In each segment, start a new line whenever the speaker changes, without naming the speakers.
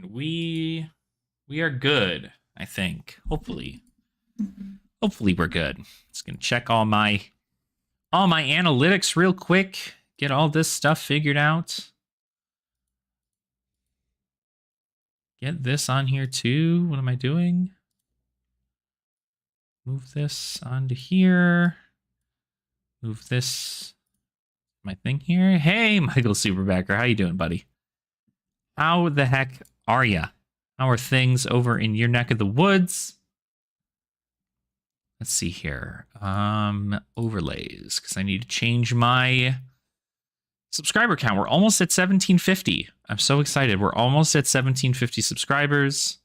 fine. We are good, I think. Hopefully. Hopefully we're good. Just gonna check all my analytics real quick. Get all this stuff figured out. Get this on here too. What am I doing? Move this onto here. Move this my thing here. Hey, Michael Superbacker, how you doing, buddy? How the heck are ya? How are things over in your neck of the woods? Let's see here. Overlays, because I need to change my subscriber count. We're almost at 1750. I'm so excited. We're almost at 1750 subscribers.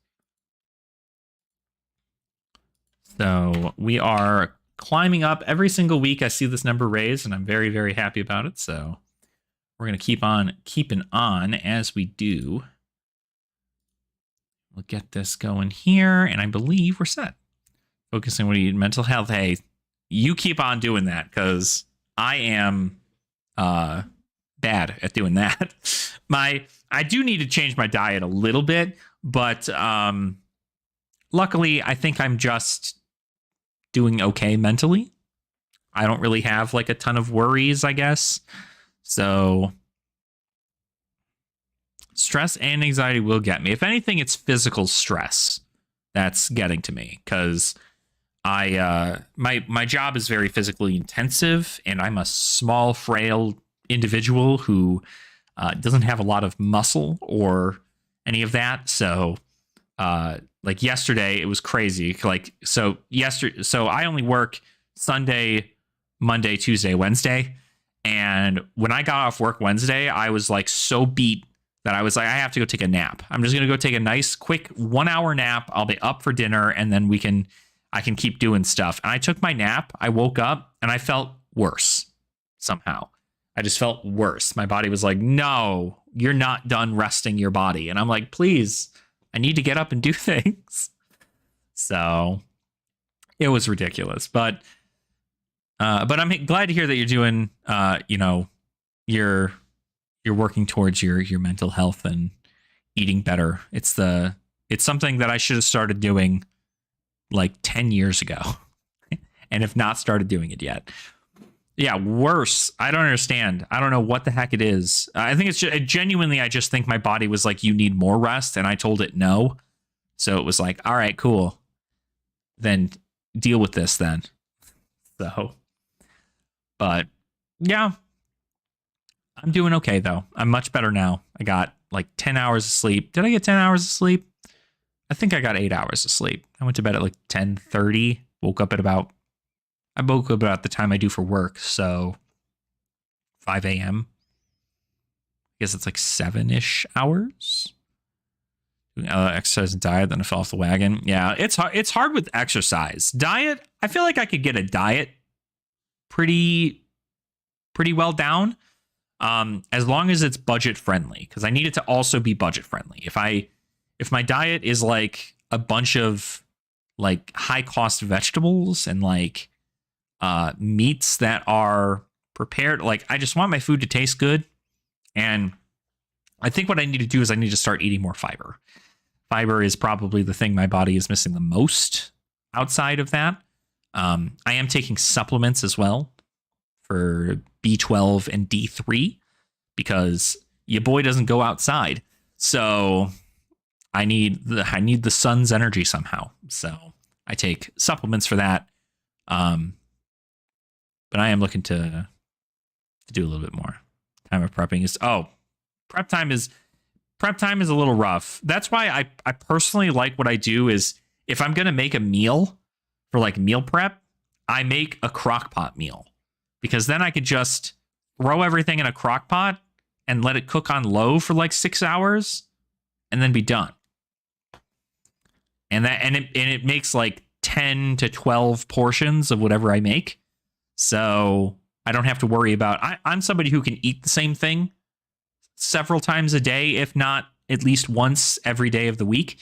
So we are climbing up every single week. I see this number raise, and I'm very, very happy about it. So we're going to keep on keeping on as we do. We'll get this going here, and I believe we're set. Focusing on what you need, mental health. Hey, you keep on doing that, because I am bad at doing that. I do need to change my diet a little bit, but luckily, I think I'm just doing okay mentally. I don't really have like a ton of worries, I guess. So stress and anxiety will get me. If anything, it's physical stress that's getting to me, because my job is very physically intensive, and I'm a small, frail individual who doesn't have a lot of muscle or any of that. So like yesterday, it was crazy. So I only work Sunday, Monday, Tuesday, Wednesday. And when I got off work Wednesday, I was like so beat that I was like, I have to go take a nap. I'm just going to go take a nice quick 1 hour nap. I'll be up for dinner, and then I can keep doing stuff. And I took my nap. I woke up and I felt worse somehow. I just felt worse. My body was like, no, you're not done resting your body. And I'm like, please, I need to get up and do things. So it was ridiculous. But I'm glad to hear that you're doing, you're working towards your mental health and eating better. It's something that I should have started doing like 10 years ago and have not started doing it yet. Yeah, worse. I don't understand. I don't know what the heck it is. I think it's just, genuinely, I just think my body was like, you need more rest. And I told it no. So it was like, all right, cool. Then deal with this then. So, but yeah, I'm doing okay though. I'm much better now. I got like 10 hours of sleep. Did I get 10 hours of sleep? I think I got 8 hours of sleep. I went to bed at like 10:30. Woke up at about the time I do for work, so 5 a.m. I guess it's like 7-ish hours. Doing exercise and diet, then I fell off the wagon. Yeah, it's hard. It's hard with exercise. Diet, I feel like I could get a diet pretty well down, as long as it's budget friendly. Because I need it to also be budget friendly. If my diet is like a bunch of like high cost vegetables and like meats that are prepared, like I just want my food to taste good. And I think what I need to do is I need to start eating more fiber. Fiber is probably the thing my body is missing the most outside of that. I am taking supplements as well for B12 and D3 because your boy doesn't go outside. So I need the sun's energy somehow. So I take supplements for that. But I am looking to do a little bit more. Time of prepping is prep time is a little rough. That's why I personally like what I do is if I'm gonna make a meal for like meal prep, I make a crock pot meal, because then I could just throw everything in a crock pot and let it cook on low for like 6 hours and then be done. And it makes like 10 to 12 portions of whatever I make. So I don't have to worry about, I'm somebody who can eat the same thing several times a day, if not at least once every day of the week.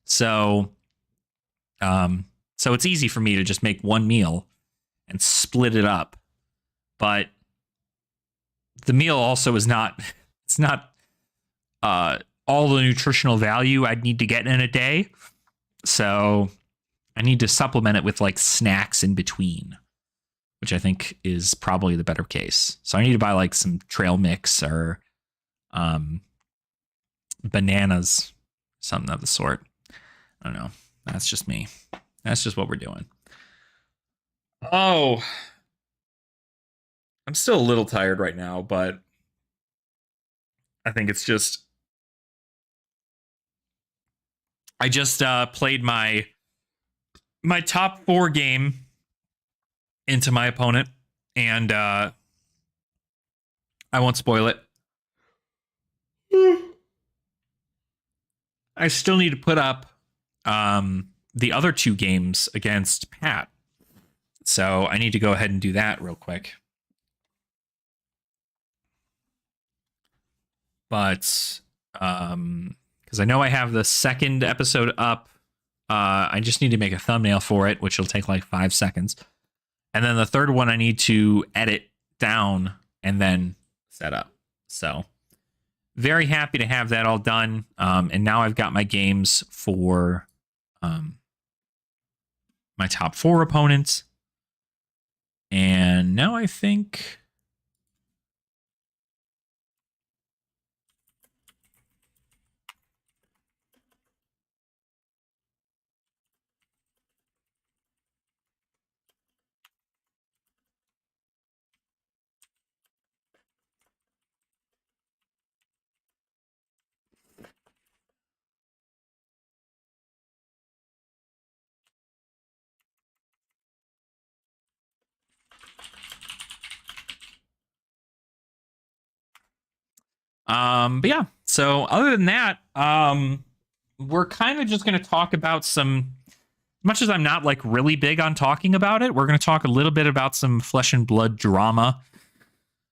So it's easy for me to just make one meal and split it up. But the meal also is not, it's not all the nutritional value I'd need to get in a day. So I need to supplement it with like snacks in between, which I think is probably the better case. So I need to buy like some trail mix or bananas, something of the sort. I don't know. That's just me. That's just what we're doing. Oh, I'm still a little tired right now, but I think it's just I just played my top 4 game into my opponent, and I won't spoil it. I still need to put up the other 2 games against Pat. So I need to go ahead and do that real quick. But because I know I have the second episode up, I just need to make a thumbnail for it, which will take like 5 seconds. And then the third one I need to edit down and then set up. So very happy to have that all done. And now I've got my games for my top 4 opponents. And now I think but yeah, so other than that, we're kind of just going to talk about some, much as I'm not like really big on talking about it, we're going to talk a little bit about some flesh and blood drama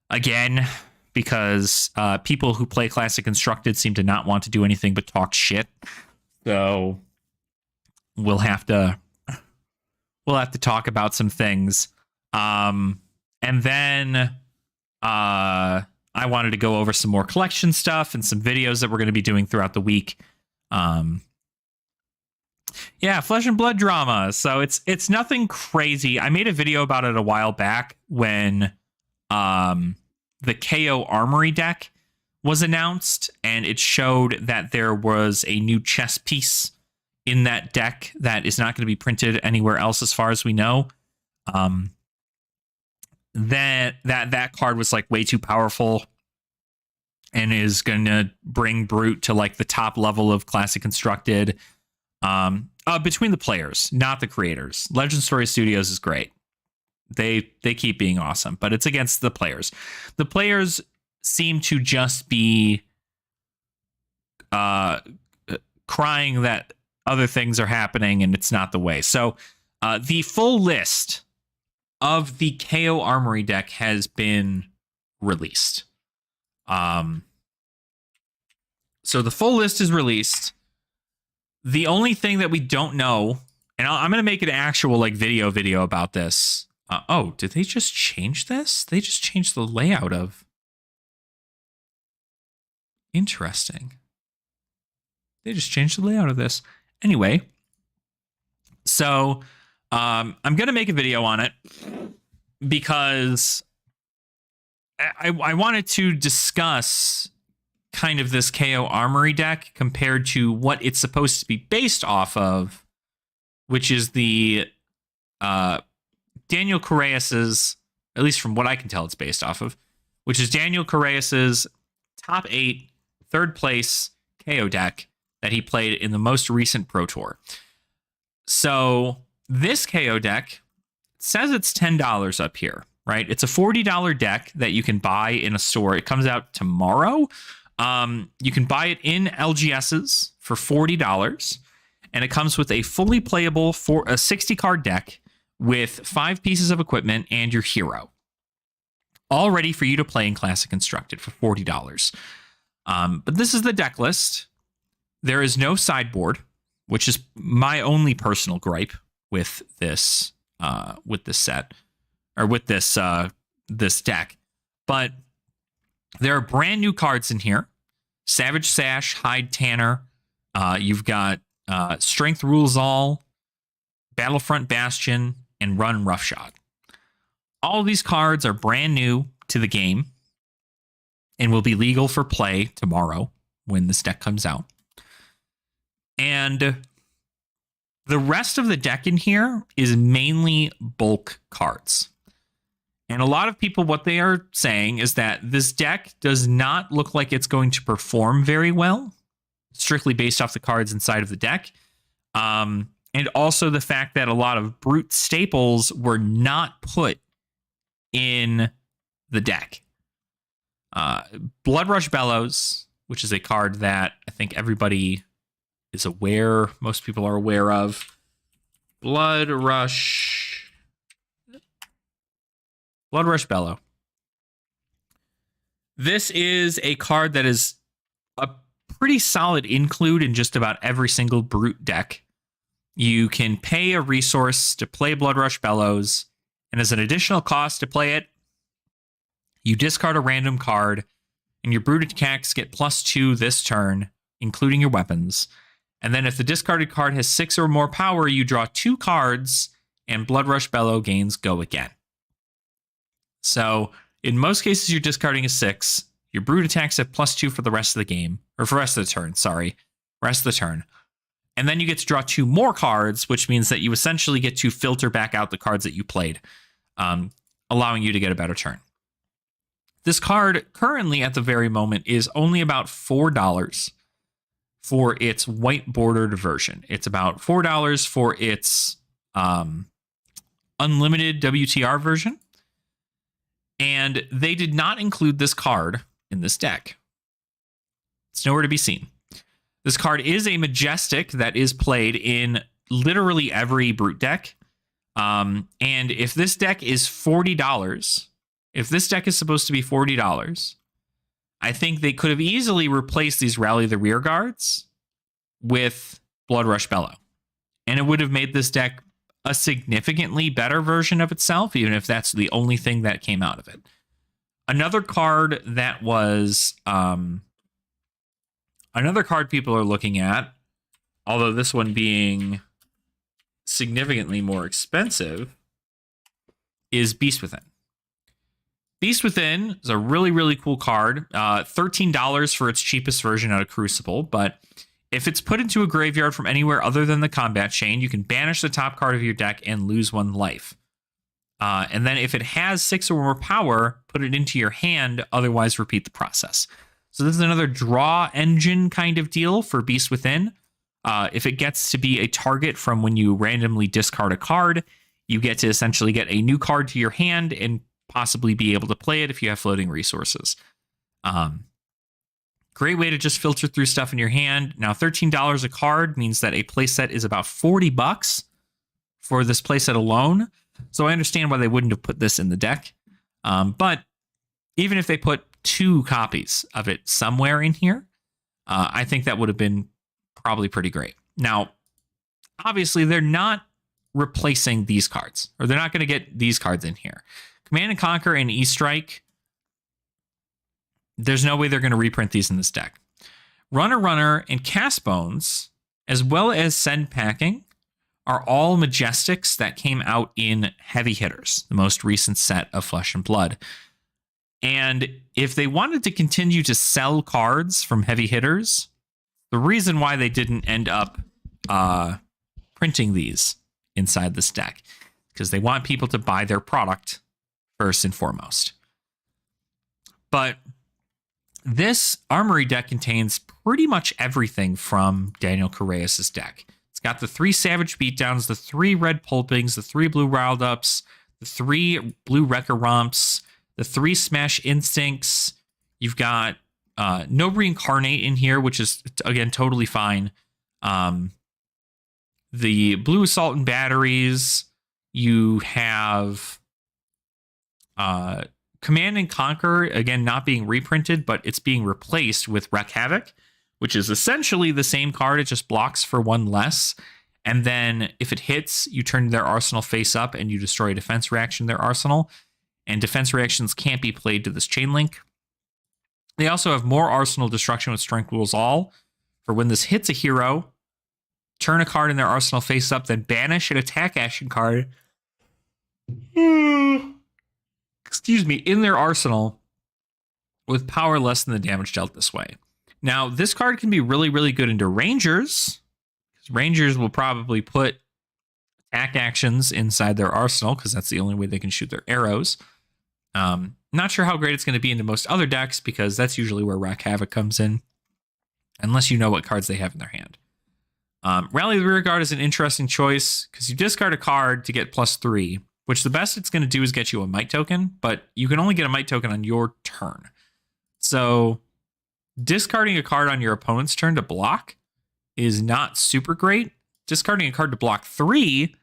again, because people who play Classic Constructed seem to not want to do anything but talk shit. So we'll have to talk about some things. And then I wanted to go over some more collection stuff and some videos that we're going to be doing throughout the week. Yeah, flesh and blood drama. So it's nothing crazy. I made a video about it a while back when the Kayo Armory deck was announced, and it showed that there was a new chess piece in that deck that is not going to be printed anywhere else as far as we know. That card was like way too powerful and is going to bring Brute to like the top level of Classic Constructed between the players, not the creators. Legend Story Studios is great. They keep being awesome, but it's against the players. The players seem to just be crying that other things are happening and it's not the way. So the full list of the KO Armory deck has been released. So the full list is released. The only thing that we don't know, and I'm going to make an actual like video about this. Oh, did they just change this? They just changed the layout of. Interesting. They just changed the layout of this. Anyway, so I'm going to make a video on it because I wanted to discuss kind of this KO Armory deck compared to what it's supposed to be based off of, which is the Daniel Correas's, at least from what I can tell it's based off of, which is Daniel Correas's top 8 third place KO deck that he played in the most recent Pro Tour. So this KO deck says it's $10 up here, right? It's a $40 deck that you can buy in a store. It comes out tomorrow. You can buy it in LGSs for $40, and it comes with a fully playable 60 card deck with 5 pieces of equipment and your hero, all ready for you to play in Classic Constructed for $40. But this is the deck list. There is no sideboard, which is my only personal gripe with this set, or with this deck. But there are brand new cards in here. Savage Sash, Hide Tanner. You've got Strength Rules All, Battlefront Bastion, and Run Roughshod. All of these cards are brand new to the game and will be legal for play tomorrow when this deck comes out. And the rest of the deck in here is mainly bulk cards. And a lot of people, what they are saying is that this deck does not look like it's going to perform very well, strictly based off the cards inside of the deck. And also the fact that a lot of brute staples were not put in the deck. Bloodrush Bellows, which is a card that I think everybody is aware, most people are aware of. Bloodrush Bellow. This is a card that is a pretty solid include in just about every single brute deck. You can pay a resource to play Bloodrush Bellows, and as an additional cost to play it, you discard a random card, and your brute attacks get +2 this turn, including your weapons. And then if the discarded card has 6 or more power, you draw 2 cards, and Bloodrush Bellow gains go again. So in most cases, you're discarding a 6. Your brute attacks have +2 for the rest of the game, or for the rest of the turn, rest of the turn. And then you get to draw 2 more cards, which means that you essentially get to filter back out the cards that you played, allowing you to get a better turn. This card currently at the very moment is only about $4 for its white bordered version. It's about $4 for its unlimited WTR version. And they did not include this card in this deck. It's nowhere to be seen. This card is a Majestic that is played in literally every brute deck. And if this deck is $40, if this deck is supposed to be $40, I think they could have easily replaced these Rally the Rear Guards with Bloodrush Bellow. And it would have made this deck a significantly better version of itself, even if that's the only thing that came out of it. Another card that was... another card people are looking at, although this one being significantly more expensive, is Beast Within. Beast Within is a really, really cool card. $13 for its cheapest version out of Crucible, but if it's put into a graveyard from anywhere other than the combat chain, you can banish the top card of your deck and lose 1 life. And then if it has 6 or more power, put it into your hand, otherwise repeat the process. So this is another draw engine kind of deal for Beast Within. If it gets to be a target from when you randomly discard a card, you get to essentially get a new card to your hand and possibly be able to play it if you have floating resources. Great way to just filter through stuff in your hand. Now, $13 a card means that a playset is about $40 for this playset alone. So I understand why they wouldn't have put this in the deck. But even if they put 2 copies of it somewhere in here, I think that would have been probably pretty great. Now, obviously, they're not replacing these cards, or they're not going to get these cards in here. Command and Conquer and E-Strike, there's no way they're going to reprint these in this deck. Runner and Cast Bones, as well as Send Packing, are all Majestics that came out in Heavy Hitters, the most recent set of Flesh and Blood. And if they wanted to continue to sell cards from Heavy Hitters, the reason why they didn't end up printing these inside this deck, because they want people to buy their product first and foremost. But this Armory deck contains pretty much everything from Daniel Correas' deck. It's got the 3 Savage Beatdowns, the 3 Red Pulpings, the 3 Blue Riled-Ups, the 3 Blue Wrecker Romps, the 3 Smash Instincts. You've got no Reincarnate in here, which is, again, totally fine. The Blue Assault and Batteries. You have Command and Conquer, again, not being reprinted, but it's being replaced with Wreak Havoc, which is essentially the same card. It just blocks for 1 less. And then if it hits, you turn their arsenal face up and you destroy a defense reaction in their arsenal. And defense reactions can't be played to this chain link. They also have more arsenal destruction with strength rules all. For when this hits a hero, turn a card in their arsenal face up, then banish an attack action card. Excuse me, in their arsenal with power less than the damage dealt this way. Now, this card can be really, really good into Rangers, because Rangers will probably put attack actions inside their arsenal, because that's the only way they can shoot their arrows. Not sure how great it's going to be into most other decks, because that's usually where Wreak Havoc comes in, unless you know what cards they have in their hand. Rally the Rearguard is an interesting choice, because you discard a card to get +3, which the best it's going to do is get you a Might token, but you can only get a Might token on your turn. So discarding a card on your opponent's turn to block is not super great. Discarding a card to block 3,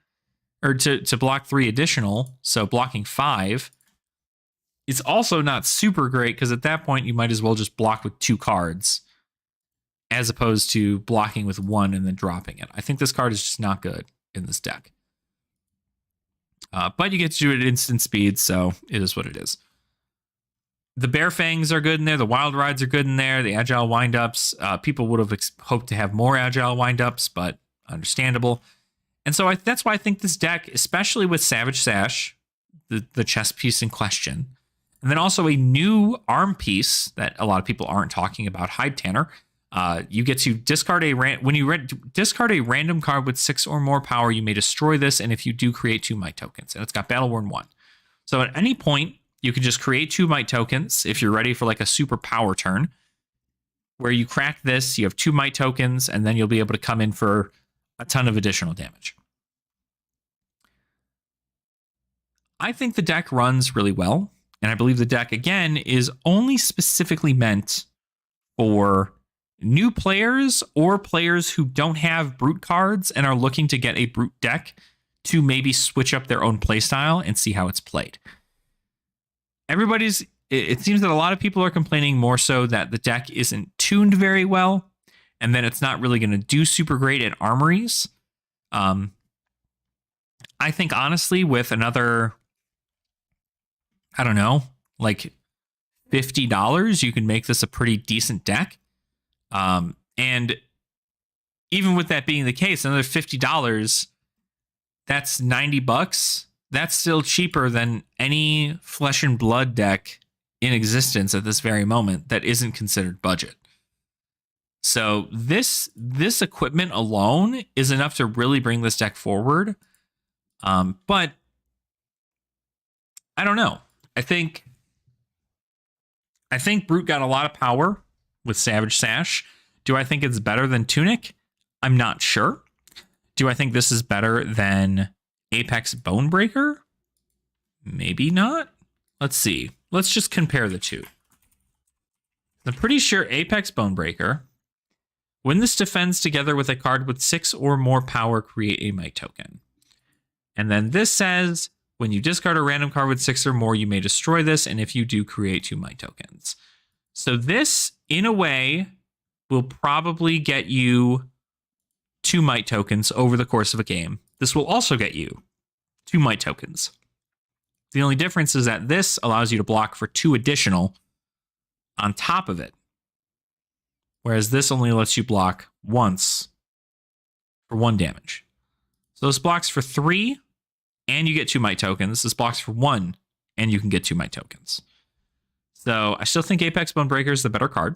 or to block 3 additional, so blocking 5, is also not super great, because at that point you might as well just block with 2 cards as opposed to blocking with 1 and then dropping it. I think this card is just not good in this deck. But you get to do it at instant speed, so it is what it is. The Bear Fangs are good in there. The Wild Rides are good in there. The Agile Windups. People would have hoped to have more Agile Windups, but understandable. And so that's why I think this deck, especially with Savage Sash, the chess piece in question, and then also a new arm piece that a lot of people aren't talking about, Hide Tanner. You get to discard discard a random card with 6 or more power, you may destroy this, and if you do, create 2 Might tokens. And it's got Battle Worn 1. So at any point, you can just create 2 Might tokens if you're ready for like a super power turn, where you crack this, you have 2 Might tokens, and then you'll be able to come in for a ton of additional damage. I think the deck runs really well, and I believe the deck, again, is only specifically meant for new players or players who don't have Brute cards and are looking to get a Brute deck to maybe switch up their own playstyle and see how it's played. It seems that a lot of people are complaining more so that the deck isn't tuned very well, and then it's not really going to do super great at armories. I think, honestly, with another, I don't know, like $50, you can make this a pretty decent deck. And even with that being the case, another $50, that's $90. That's still cheaper than any Flesh and Blood deck in existence at this very moment that isn't considered budget. So this equipment alone is enough to really bring this deck forward. But I don't know. I think Brute got a lot of power with Savage Sash. Do I think it's better than Tunic? I'm not sure. Do I think this is better than Apex Bonebreaker? Maybe not. Let's see. Let's just compare the two. I'm pretty sure Apex Bonebreaker, when this defends together with a card with 6 or more power, create a Might token. And then this says, when you discard a random card with 6 or more, you may destroy this, and if you do, create 2 Might tokens. So this, in a way, will probably get you 2 Might tokens over the course of a game. This will also get you 2 Might tokens. The only difference is that this allows you to block for 2 additional on top of it, whereas this only lets you block once for 1 damage. So this blocks for 3, and you get 2 Might tokens. This blocks for 1, and you can get 2 Might tokens. So I still think Apex Bonebreaker is the better card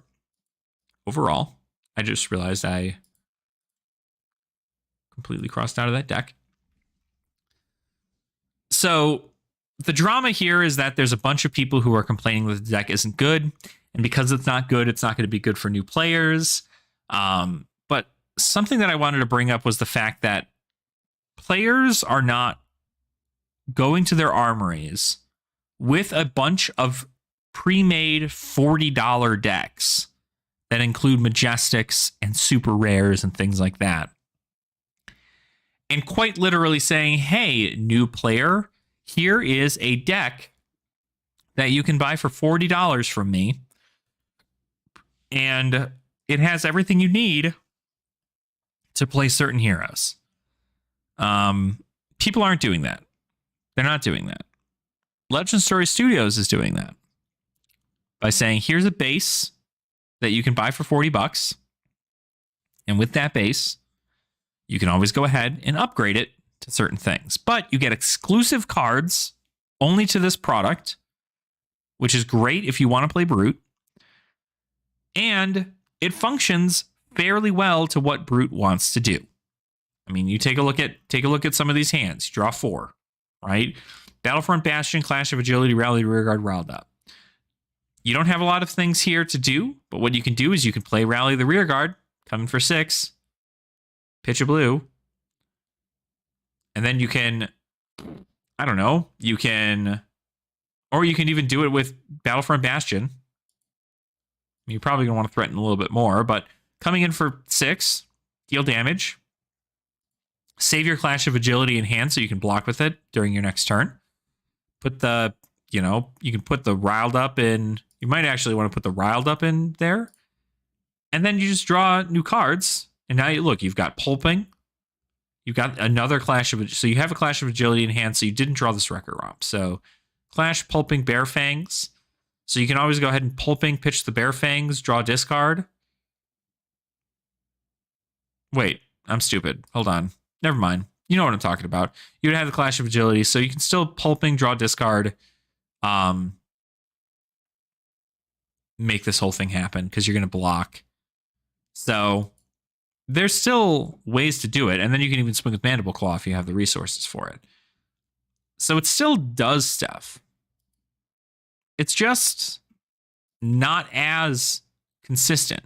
overall. I just realized I completely crossed out of that deck. So the drama here is that there's a bunch of people who are complaining that the deck isn't good. And because it's not good, it's not going to be good for new players. But something that I wanted to bring up was the fact that players are not going to their armories with a bunch of pre-made $40 decks that include Majestics and super rares and things like that, and quite literally saying, hey, new player, here is a deck that you can buy for $40 from me, and it has everything you need to play certain heroes. People aren't doing that. They're not doing that. Legend Story Studios is doing that by saying, here's a base, that you can buy for $40. And with that base, you can always go ahead and upgrade it to certain things. But you get exclusive cards only to this product, which is great if you want to play Brute. And it functions fairly well to what Brute wants to do. I mean, you take a look at some of these hands. You draw 4, right? Battlefront Bastion, Clash of Agility, Rally, Rearguard, Riled Up. You don't have a lot of things here to do, but what you can do is you can play Rally the Rearguard, coming for 6, pitch a blue, and then you can, I don't know, or you can even do it with Battlefront Bastion. You're probably going to want to threaten a little bit more, but coming in for 6, deal damage, save your Clash of Agility in hand so you can block with it during your next turn. Put the, you can put the Riled Up in. You might actually want to put the Riled Up in there. And then you just draw new cards. And now you've got Pulping. You've got another Clash of, so you have a Clash of Agility in hand, so you didn't draw this Wrecker Romp. So Clash, Pulping, Bear Fangs. So you can always go ahead and Pulping, pitch the Bear Fangs, draw discard. Wait, I'm stupid. Hold on. Never mind. You know what I'm talking about. You would have the Clash of Agility, so you can still Pulping, draw discard, make this whole thing happen because you're going to block. So there's still ways to do it, and then you can even swing with Mandible Claw if you have the resources for it. So it still does stuff. It's just not as consistent.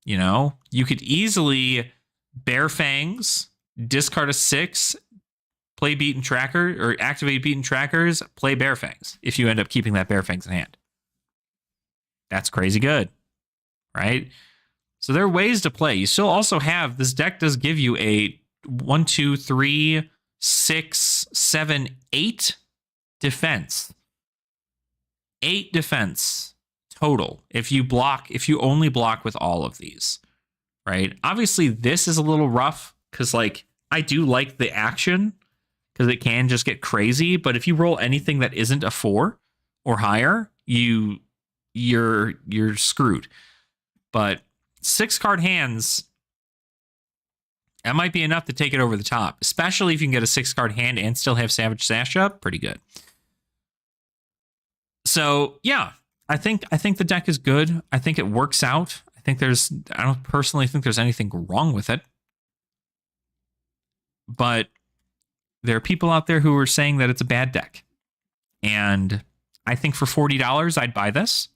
You could easily Bear Fangs, discard a 6, play Beaten Tracker, or activate Beaten Trackers, play Bear Fangs if you end up keeping that Bear Fangs in hand. That's crazy good, right? So there are ways to play. You still also have, this deck does give you a 1, 2, 3, 6, 7, 8 defense. 8 defense total if you only block with all of these, right? Obviously, this is a little rough because, I do like the action because it can just get crazy. But if you roll anything that isn't a 4 or higher, you're screwed. But 6-card hands, that might be enough to take it over the top, especially if you can get a 6-card hand and still have Savage Sash up. Pretty good. So yeah, I think the deck is good. I think it works out. I don't personally think there's anything wrong with it. But there are people out there who are saying that it's a bad deck. And I think for $40, I'd buy this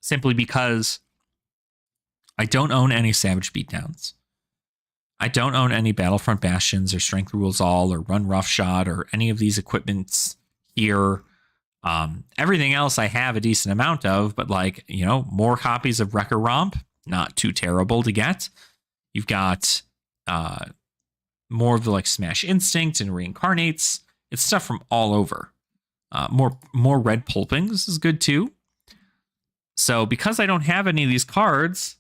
simply because I don't own any Savage Beatdowns. I don't own any Battlefront Bastions or Strength Rules All or Run Roughshod or any of these equipments here. Everything else I have a decent amount of, but more copies of Wrecker Romp, not too terrible to get. You've got more of the Smash Instinct and Reincarnates. It's stuff from all over. More red Pulpings is good too. So because I don't have any of these cards,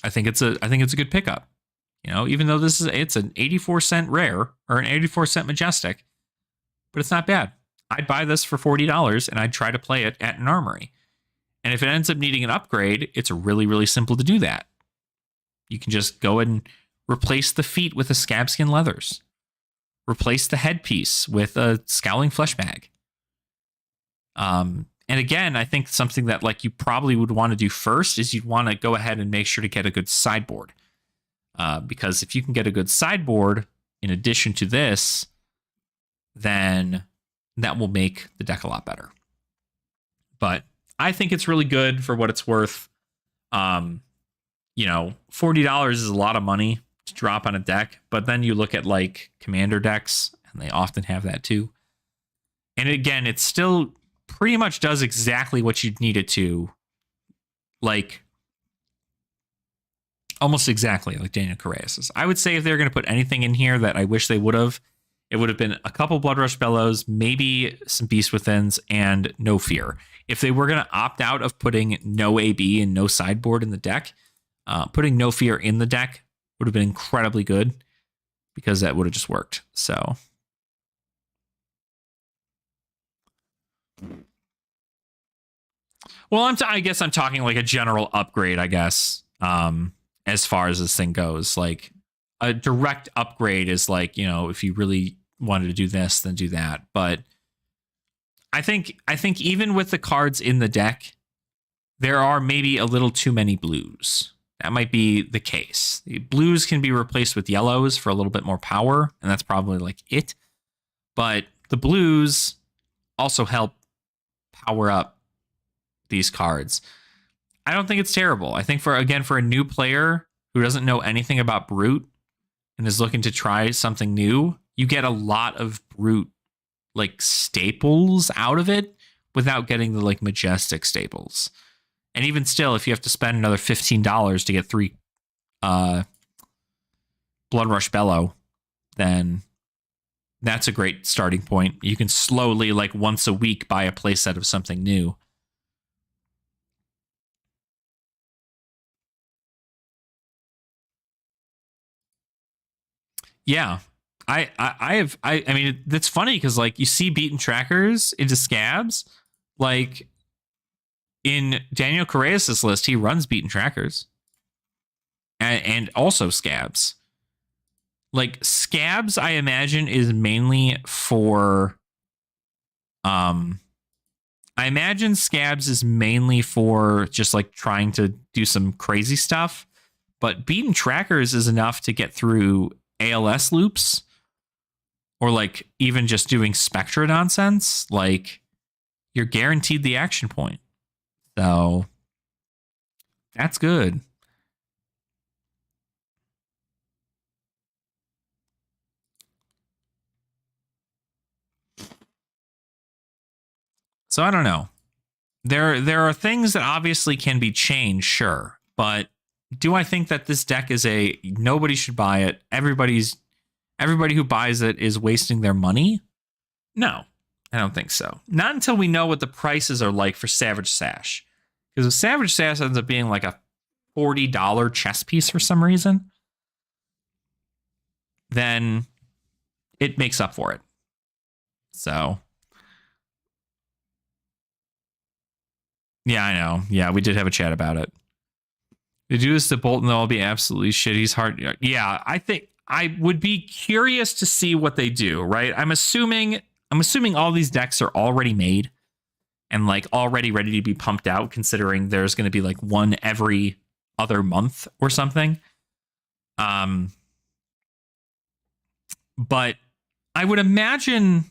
I think it's a good pickup. Even though it's an 84-cent rare or an 84-cent Majestic, but it's not bad. I'd buy this for $40 and I'd try to play it at an Armory. And if it ends up needing an upgrade, it's really, really simple to do that. You can just go and replace the feet with a Scabskin Leathers. Replace the headpiece with a Scowling Flesh Bag. And again, I think something that you probably would want to do first is you'd want to go ahead and make sure to get a good sideboard. Because if you can get a good sideboard in addition to this, then that will make the deck a lot better. But I think it's really good for what it's worth. $40 is a lot of money to drop on a deck, but then you look at commander decks, and they often have that too. And again, it still pretty much does exactly what you'd need it to, almost exactly like Daniel Correa's. I would say if they're going to put anything in here that I wish they would have, it would have been a couple Blood Rush Bellows, maybe some Beast Withins, and No Fear. If they were going to opt out of putting no AB and no sideboard in the deck, putting No Fear in the deck would have been incredibly good because that would have just worked. So Well, I guess I'm talking like a general upgrade, I guess, as far as this thing goes. Like a direct upgrade is like, you know, if you really wanted to do this, then do that. But I think even with the cards in the deck, there are maybe a little too many blues. That might be the case. The blues can be replaced with yellows for a little bit more power, and that's probably like it. But the blues also help power up these cards. I don't think it's terrible. I think for a new player who doesn't know anything about Brute and is looking to try something new, you get a lot of Brute like staples out of it without getting the like majestic staples. And even still, if you have to spend another $15 to get 3 Blood Rush Bellow, then that's a great starting point. You can slowly, like once a week, buy a playset of something new. Yeah. I mean, that's funny because like you see beaten trackers into scabs. Like in Daniel Correas' list, he runs beaten trackers. And also scabs. Like scabs, I imagine, is mainly for I imagine scabs is mainly for just like trying to do some crazy stuff, but beaten trackers is enough to get through ALS loops or like even just doing Spectra nonsense. Like you're guaranteed the action point. So that's good. So I don't know. There are things that obviously can be changed, sure, but do I think that this deck is a nobody should buy it? Everybody who buys it is wasting their money? No, I don't think so. Not until we know what the prices are like for Savage Sash. Because if Savage Sash ends up being like a $40 chess piece for some reason, then it makes up for it. So yeah, I know. Yeah, we did have a chat about it. They do this to Bolton, though, I'll be absolutely shit. He's hard. Yeah, I think I would be curious to see what they do, right? I'm assuming all these decks are already made and like already ready to be pumped out, considering there's going to be like one every other month or something. But I would imagine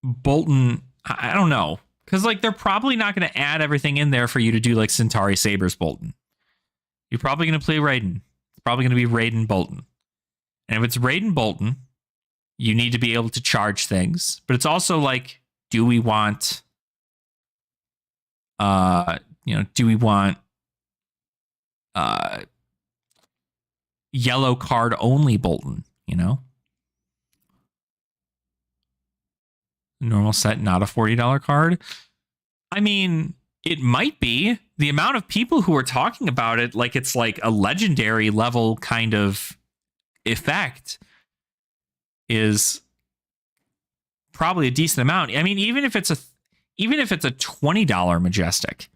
Bolton, I don't know. Because like they're probably not going to add everything in there for you to do like Centauri Sabers Bolton. You're probably going to play Raiden. It's probably going to be Raiden Bolton. And if it's Raiden Bolton, you need to be able to charge things. But it's also like, do we want yellow card only Bolton, you know? Normal set, not a $40 card. I mean, it might be. The amount of people who are talking about it like it's like a legendary level kind of effect is probably a decent amount. I mean, even if it's a $20 majestic,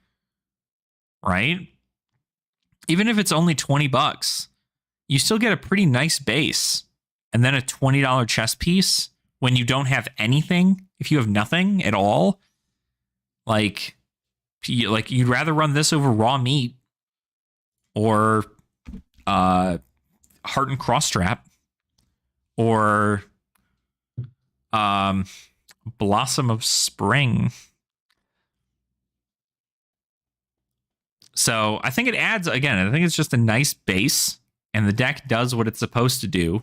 right? Even if it's only $20, you still get a pretty nice base. And then a $20 chess piece when you don't have anything, if you have nothing at all, like you'd rather run this over raw meat or heart and cross strap or blossom of spring. So I think it adds, again, I think it's just a nice base and the deck does what it's supposed to do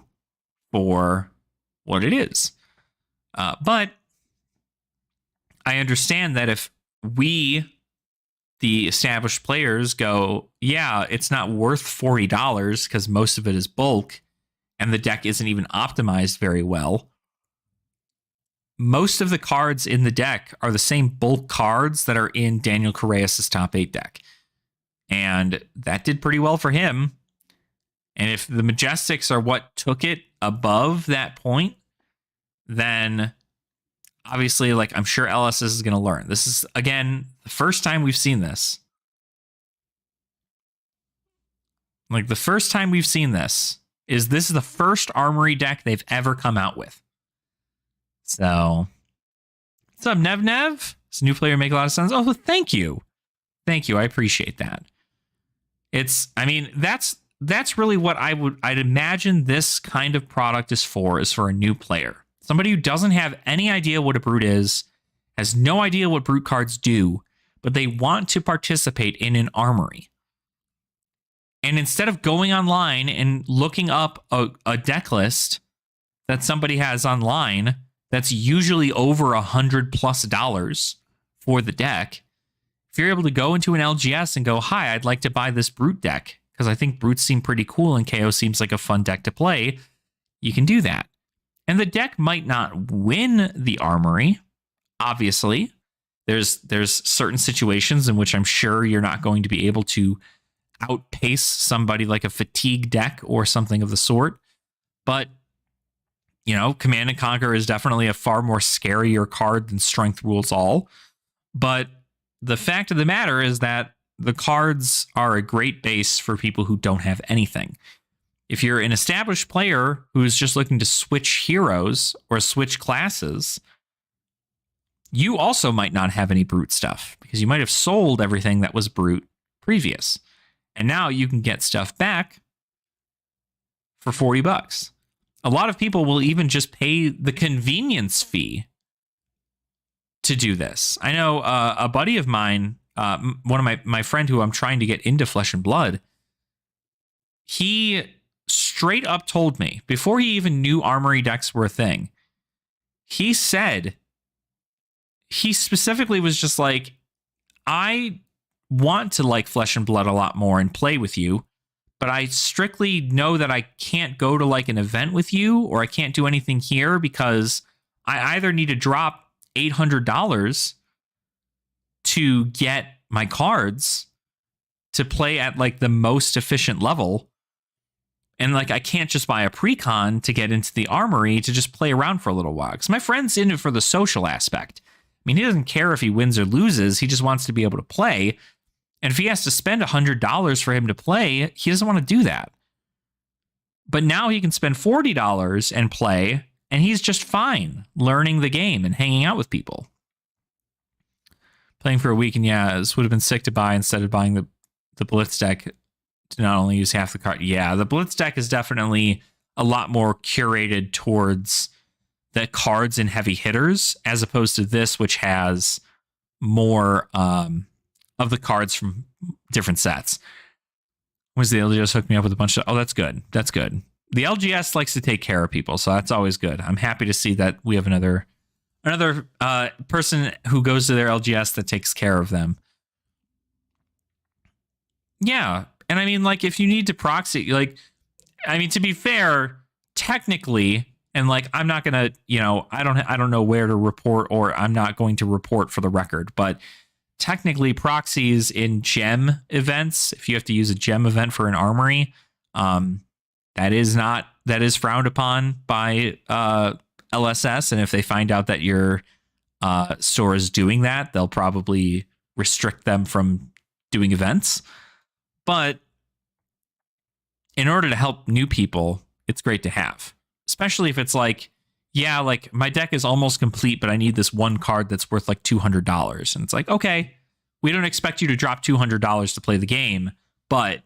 for what it is. But I understand that if we, the established players, go, yeah, it's not worth $40 because most of it is bulk and the deck isn't even optimized very well. Most of the cards in the deck are the same bulk cards that are in Daniel Correas' top 8 deck. And that did pretty well for him. And if the Majestics are what took it above that point, then obviously, like, I'm sure LSS is going to learn. This is, again, the first time we've seen this. Like, the first time we've seen this is the first Armory deck they've ever come out with. So, what's up, Nev Nev? Does a new player make a lot of sense? Oh, thank you. Thank you. I appreciate that. I mean, that's really what I'd imagine this kind of product is for a new player. Somebody who doesn't have any idea what a brute is, has no idea what brute cards do, but they want to participate in an Armory. And instead of going online and looking up a deck list that somebody has online that's usually over $100+ for the deck, if you're able to go into an LGS and go, hi, I'd like to buy this brute deck because I think brutes seem pretty cool and KO seems like a fun deck to play, you can do that. And the deck might not win the Armory, obviously. There's certain situations in which I'm sure you're not going to be able to outpace somebody like a fatigue deck or something of the sort. But, you know, Command and Conquer is definitely a far more scarier card than Strength Rules All. But the fact of the matter is that the cards are a great base for people who don't have anything. If you're an established player who's just looking to switch heroes or switch classes, you also might not have any brute stuff because you might have sold everything that was brute previous. And now you can get stuff back for $40. A lot of people will even just pay the convenience fee to do this. I know a buddy of mine, one of my friend who I'm trying to get into Flesh and Blood, he straight up told me, before he even knew Armory decks were a thing, he said, he specifically was just like, I want to like Flesh and Blood a lot more and play with you, but I strictly know that I can't go to like an event with you or I can't do anything here because I either need to drop $800 to get my cards to play at like the most efficient level. And like, I can't just buy a precon to get into the Armory to just play around for a little while. Because my friend's in it for the social aspect. I mean, he doesn't care if he wins or loses. He just wants to be able to play. And if he has to spend $100 for him to play, he doesn't want to do that. But now he can spend $40 and play, and he's just fine learning the game and hanging out with people. Playing for a week, and yeah, this would have been sick to buy instead of buying the Blitz deck to not only use half the card. Yeah, the Blitz deck is definitely a lot more curated towards the cards and heavy hitters, as opposed to this, which has more of the cards from different sets. Was the LGS hooked me up with a bunch of... Oh, that's good. That's good. The LGS likes to take care of people, so that's always good. I'm happy to see that we have another person who goes to their LGS that takes care of them. Yeah, and I mean, like, if you need to proxy, like, I mean, to be fair, technically, and like, I'm not gonna, you know, I don't know where to report, or I'm not going to report for the record, but technically, proxies in gem events, if you have to use a gem event for an Armory, that is frowned upon by LSS, and if they find out that your store is doing that, they'll probably restrict them from doing events. But in order to help new people, it's great to have, especially if it's like, yeah, like my deck is almost complete, but I need this one card that's worth like $200. And it's like, okay, we don't expect you to drop $200 to play the game, but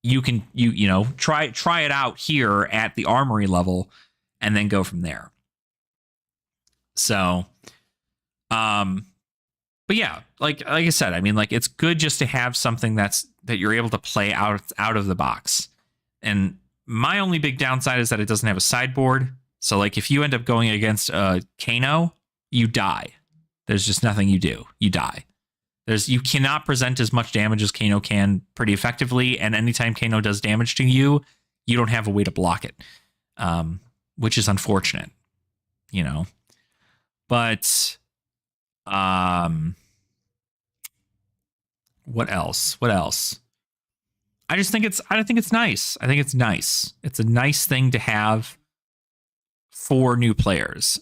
you can, you know, try it out here at the Armory level and then go from there. So, but yeah, like I said, I mean, like, it's good just to have something that you're able to play out of the box. And my only big downside is that it doesn't have a sideboard. So like, if you end up going against Kano, you die. There's just nothing you do. You die. You cannot present as much damage as Kano can pretty effectively. And anytime Kano does damage to you, you don't have a way to block it, which is unfortunate, you know. But what else? I think it's nice. I think it's nice. It's a nice thing to have for new players.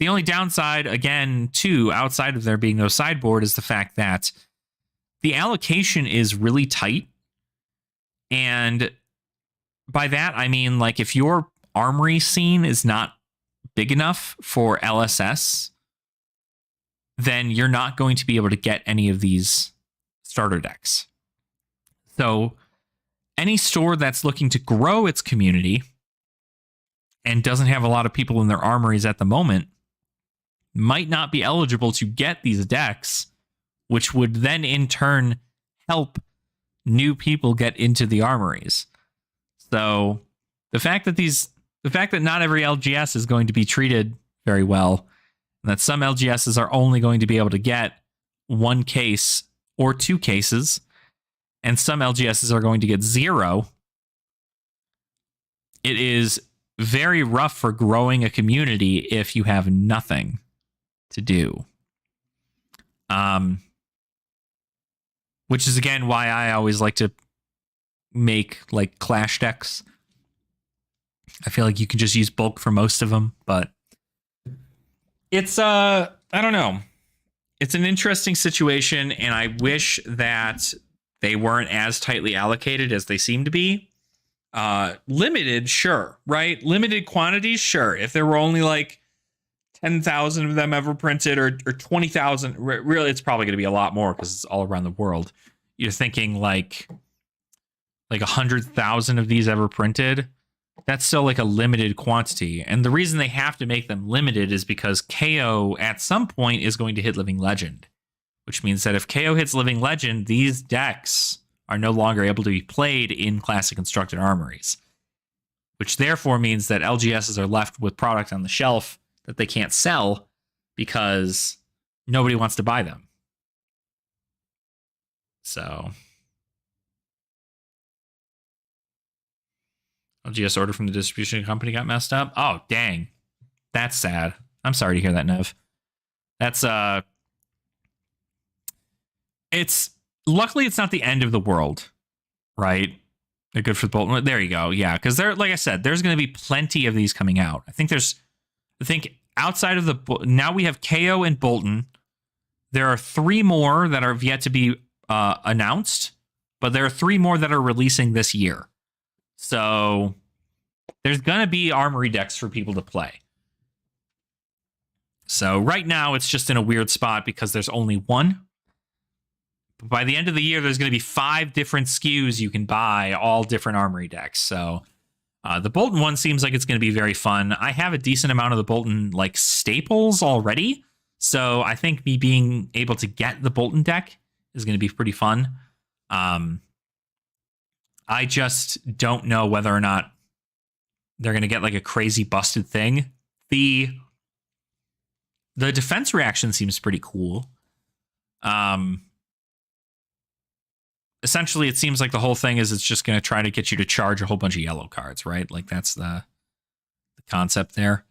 The only downside, again, too, outside of there being no sideboard, is the fact that the allocation is really tight. And by that, I mean, like, if your Armory scene is not big enough for LSS, then you're not going to be able to get any of these starter decks. So any store that's looking to grow its community and doesn't have a lot of people in their armories at the moment might not be eligible to get these decks, which would then in turn help new people get into the armories. So the fact that not every LGS is going to be treated very well, and that some LGSs are only going to be able to get one case or two cases, and some LGSs are going to get 0, it is very rough for growing a community if you have nothing to do. Which is, again, why I always like to make, like, clash decks. I feel like you can just use bulk for most of them, but it's, I don't know. It's an interesting situation, and I wish that they weren't as tightly allocated as they seem to be. Limited, sure, right? Limited quantities, sure. If there were only like 10,000 of them ever printed, or 20,000, really, it's probably going to be a lot more because it's all around the world. You're thinking like 100,000 of these ever printed. That's still like a limited quantity. And the reason they have to make them limited is because Kayo at some point is going to hit Living Legend, which means that if Kayo hits Living Legend, these decks are no longer able to be played in Classic Constructed Armories, which therefore means that LGSs are left with product on the shelf that they can't sell because nobody wants to buy them. So LGS order from the distribution company got messed up. Oh, dang. That's sad. I'm sorry to hear that, Nev. That's luckily it's not the end of the world, right? They're good for the Bolton. There you go. Yeah, because like I said, there's going to be plenty of these coming out. I think outside of now we have KO and Bolton. There are 3 more that are yet to be announced, but there are 3 more that are releasing this year. So there's going to be Armory decks for people to play. So right now it's just in a weird spot because there's only 1. But by the end of the year, there's going to be 5 different SKUs you can buy, all different Armory decks. So the Bolton one seems like it's going to be very fun. I have a decent amount of the Bolton like staples already. So I think me being able to get the Bolton deck is going to be pretty fun. I just don't know whether or not they're going to get like a crazy busted thing. The defense reaction seems pretty cool. Essentially, it seems like the whole thing is it's just going to try to get you to charge a whole bunch of yellow cards, right? Like that's the concept there.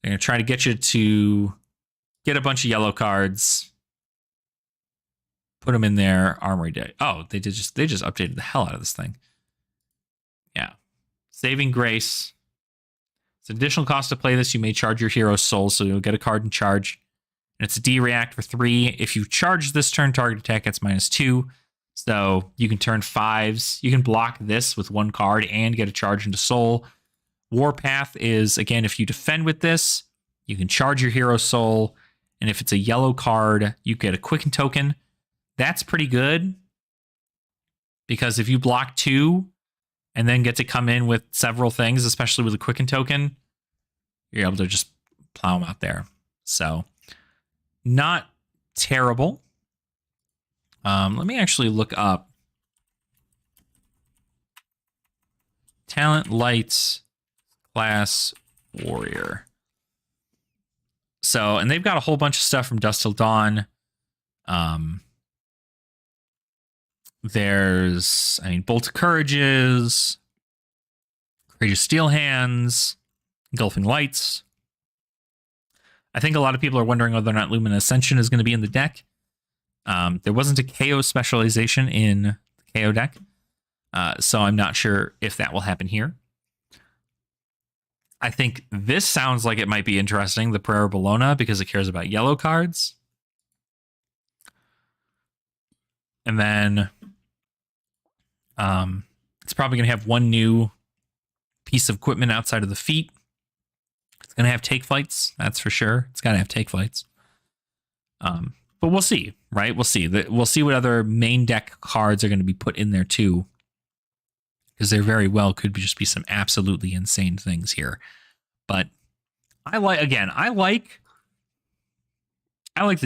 They're going to try to get you to get a bunch of yellow cards, put them in their Armory deck. Oh, they just updated the hell out of this thing. Yeah. Saving Grace. It's an additional cost to play this. You may charge your hero's soul, so you'll get a card in charge. And it's a D-react for 3. If you charge this turn, target attack gets -2. So you can turn 5s. You can block this with 1 card and get a charge into soul. Warpath is, again, if you defend with this, you can charge your hero's soul. And if it's a yellow card, you get a quicken token. That's pretty good. Because if you block 2 and then get to come in with several things, especially with a quicken token, you're able to just plow them out there. So not terrible. Let me actually look up Talent Lights Class Warrior. So, and they've got a whole bunch of stuff from Dusk Till Dawn. There's, Bolt of Courages, Courageous Steel Hands, Engulfing Lights. I think a lot of people are wondering whether or not Luminous Ascension is going to be in the deck. There wasn't a KO specialization in the KO deck, so I'm not sure if that will happen here. I think this sounds like it might be interesting, the Pereira Bologna, because it cares about yellow cards. And then it's probably going to have one new piece of equipment outside of the feet. It's going to have take flights, that's for sure. It's got to have take flights. But we'll see, right? We'll see. We'll see what other main deck cards are going to be put in there too, because there very well could just be some absolutely insane things here. But I like the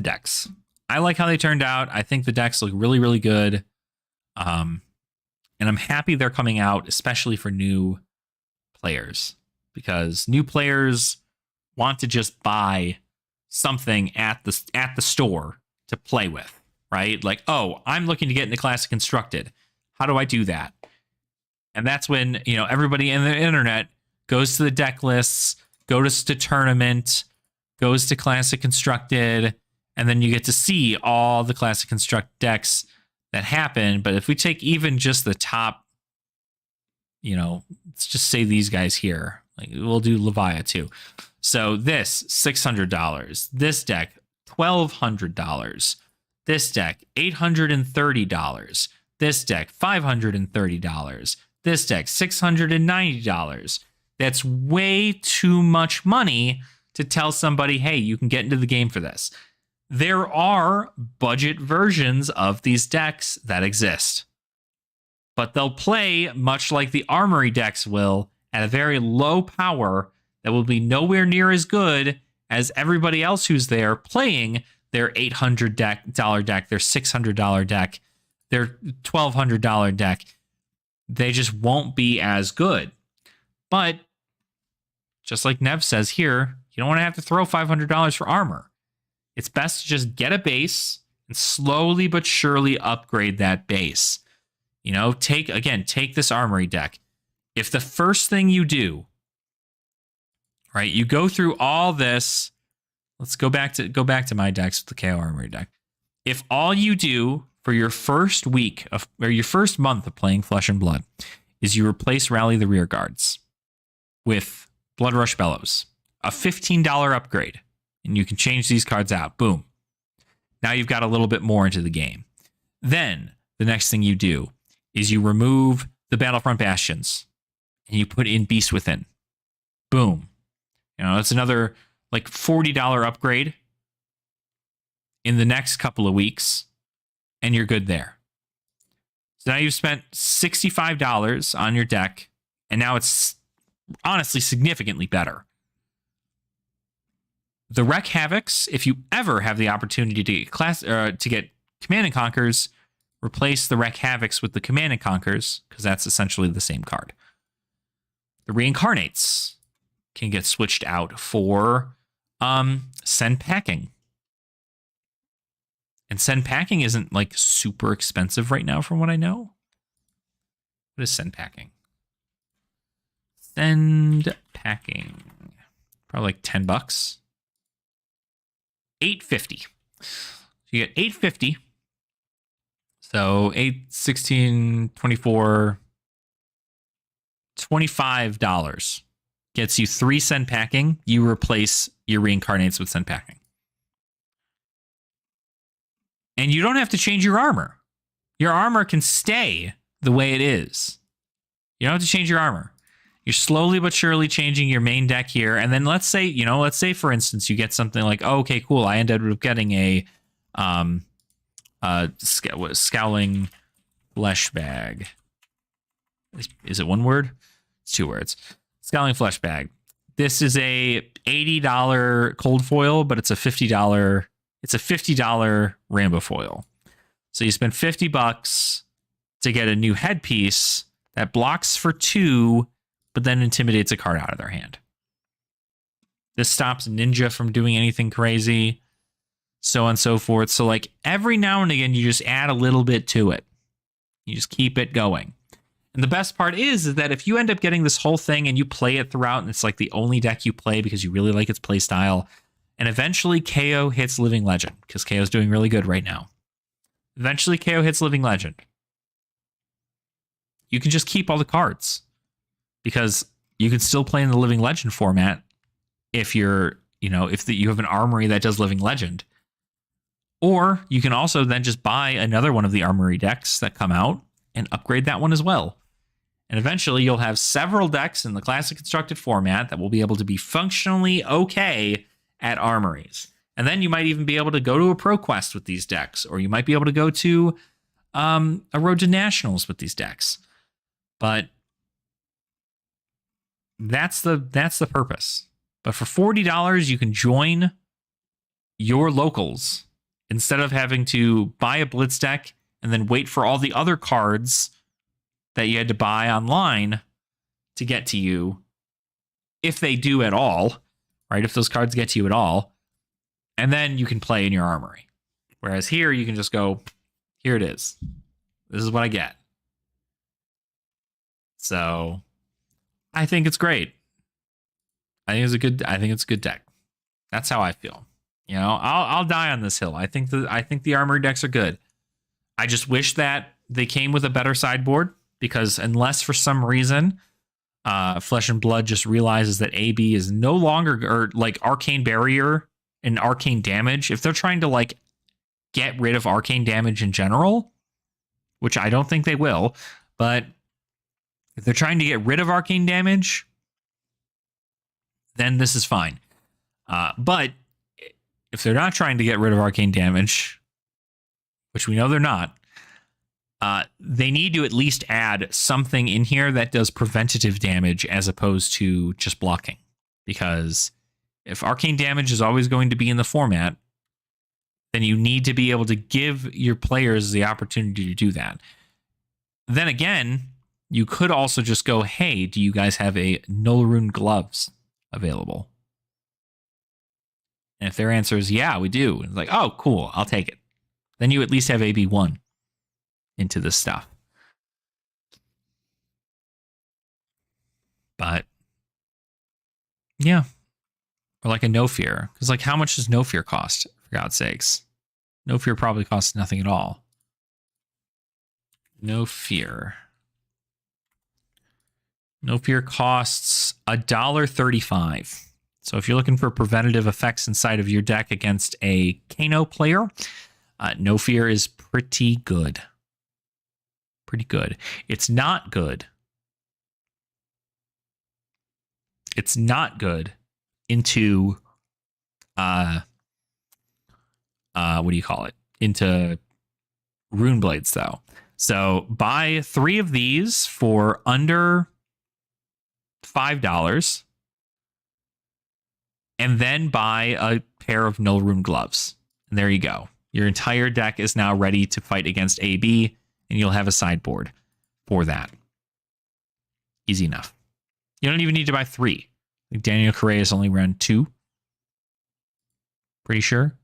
decks. I like how they turned out. I think the decks look really, really good. And I'm happy they're coming out, especially for new players, because new players want to just buy something at the store to play with, right? Like, oh, I'm looking to get into Classic Constructed. How do I do that? And that's when, everybody in the internet goes to the deck lists, goes to tournament, goes to Classic Constructed, and then you get to see all the Classic Construct decks that happen. But if we take even just the top, let's just say these guys here, like we'll do Levia too. So this $600, this deck $1,200, this deck $830, this deck $530, this deck $690. That's way too much money to tell somebody, hey, you can get into the game for this. There are budget versions of these decks that exist, but they'll play much like the Armory decks will at a very low power that will be nowhere near as good as everybody else who's there playing their $800 deck, their $600 deck, their $1,200 deck. They just won't be as good. But just like Nev says here, you don't want to have to throw $500 for armor. It's best to just get a base and slowly but surely upgrade that base. Take this Armory deck. If the first thing you do, right, you go through all this, let's go back to my decks with the Kayo Armory deck. If all you do for your first week or your first month of playing Flesh and Blood is you replace Rally the Rear Guards with Blood Rush Bellows, a $15 upgrade, and you can change these cards out. Boom. Now you've got a little bit more into the game. Then the next thing you do is you remove the Battlefront Bastions and you put in Beast Within. Boom. That's another like $40 upgrade in the next couple of weeks, and you're good there. So now you've spent $65 on your deck, and now it's honestly significantly better. The Wreck Havocs, if you ever have the opportunity to get Command and Conquers, replace the Wreck Havocs with the Command and Conquers, because that's essentially the same card. The Reincarnates can get switched out for Send Packing. And Send Packing isn't like super expensive right now from what I know. What is Send Packing? Send Packing. Probably like $10. $8.50. So you get $8.50. So 8, 16, 24, $25 gets you 3 Send Packing. You replace your Reincarnates with Send Packing. And you don't have to change your armor. Your armor can stay the way it is. You don't have to change your armor. You're slowly but surely changing your main deck here. And then let's say, for instance, you get something like, oh, okay, cool. I ended up getting a Scowling Flesh Bag. Is it one word? It's 2 words. Scowling Flesh Bag. This is a $80 cold foil, but it's a $50 Rambo foil. So you spend $50 to get a new headpiece that blocks for 2, but then intimidates a card out of their hand. This stops Ninja from doing anything crazy, so on and so forth. So like every now and again, you just add a little bit to it. You just keep it going. And the best part is that if you end up getting this whole thing and you play it throughout, and it's like the only deck you play because you really like its play style, and eventually Kayo hits Living Legend, because Kayo's doing really good right now. Eventually Kayo hits Living Legend. You can just keep all the cards, because you could still play in the Living Legend format if you're, if you have an Armory that does Living Legend. Or you can also then just buy another one of the Armory decks that come out and upgrade that one as well. And eventually you'll have several decks in the Classic Constructed format that will be able to be functionally okay at Armories. And then you might even be able to go to a Pro Quest with these decks, or you might be able to go to a Road to Nationals with these decks. But that's the purpose. But for $40, you can join your locals instead of having to buy a Blitz deck and then wait for all the other cards that you had to buy online to get to you, if they do at all, right? If those cards get to you at all, and then you can play in your Armory. Whereas here, you can just go, here it is. This is what I get. So I think it's great. I think it's a good deck. That's how I feel. I'll die on this hill. I think the Armory decks are good. I just wish that they came with a better sideboard, because unless for some reason Flesh and Blood just realizes that AB is no longer, or like Arcane Barrier and Arcane Damage, if they're trying to like get rid of Arcane Damage in general, which I don't think they will, but if they're trying to get rid of Arcane Damage, then this is fine. But if they're not trying to get rid of Arcane Damage, which we know they're not, they need to at least add something in here that does preventative damage as opposed to just blocking. Because if Arcane Damage is always going to be in the format, then you need to be able to give your players the opportunity to do that. Then again, you could also just go, hey, do you guys have a Null Rune Gloves available? And if their answer is, yeah, we do, it's like, oh, cool, I'll take it. Then you at least have AB1 into this stuff. But yeah, or like a No Fear, because like, how much does No Fear cost? For God's sakes, No Fear probably costs nothing at all. No Fear costs $1.35. So if you're looking for preventative effects inside of your deck against a Kano player, No Fear is pretty good. Pretty good. It's not good. It's not good into what do you call it? Into Rune Blades, though. So buy 3 of these for under $5, and then buy a pair of Null Rune Gloves. And there you go. Your entire deck is now ready to fight against AB, and you'll have a sideboard for that. Easy enough. You don't even need to buy 3. Like Daniel Correa's only ran 2. Pretty sure.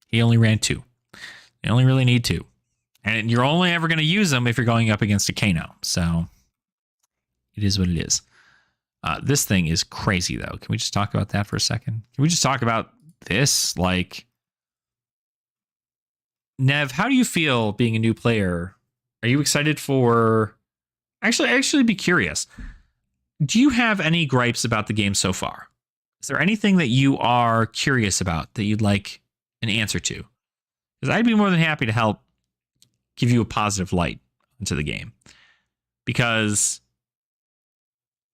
He only ran 2. You only really need 2. And you're only ever going to use them if you're going up against a Kano. So it is what it is. This thing is crazy, though. Can we just talk about that for a second? Can we just talk about this? Like, Nev, how do you feel being a new player? Are you excited for... Actually be curious. Do you have any gripes about the game so far? Is there anything that you are curious about that you'd like an answer to? Because I'd be more than happy to help give you a positive light into the game. Because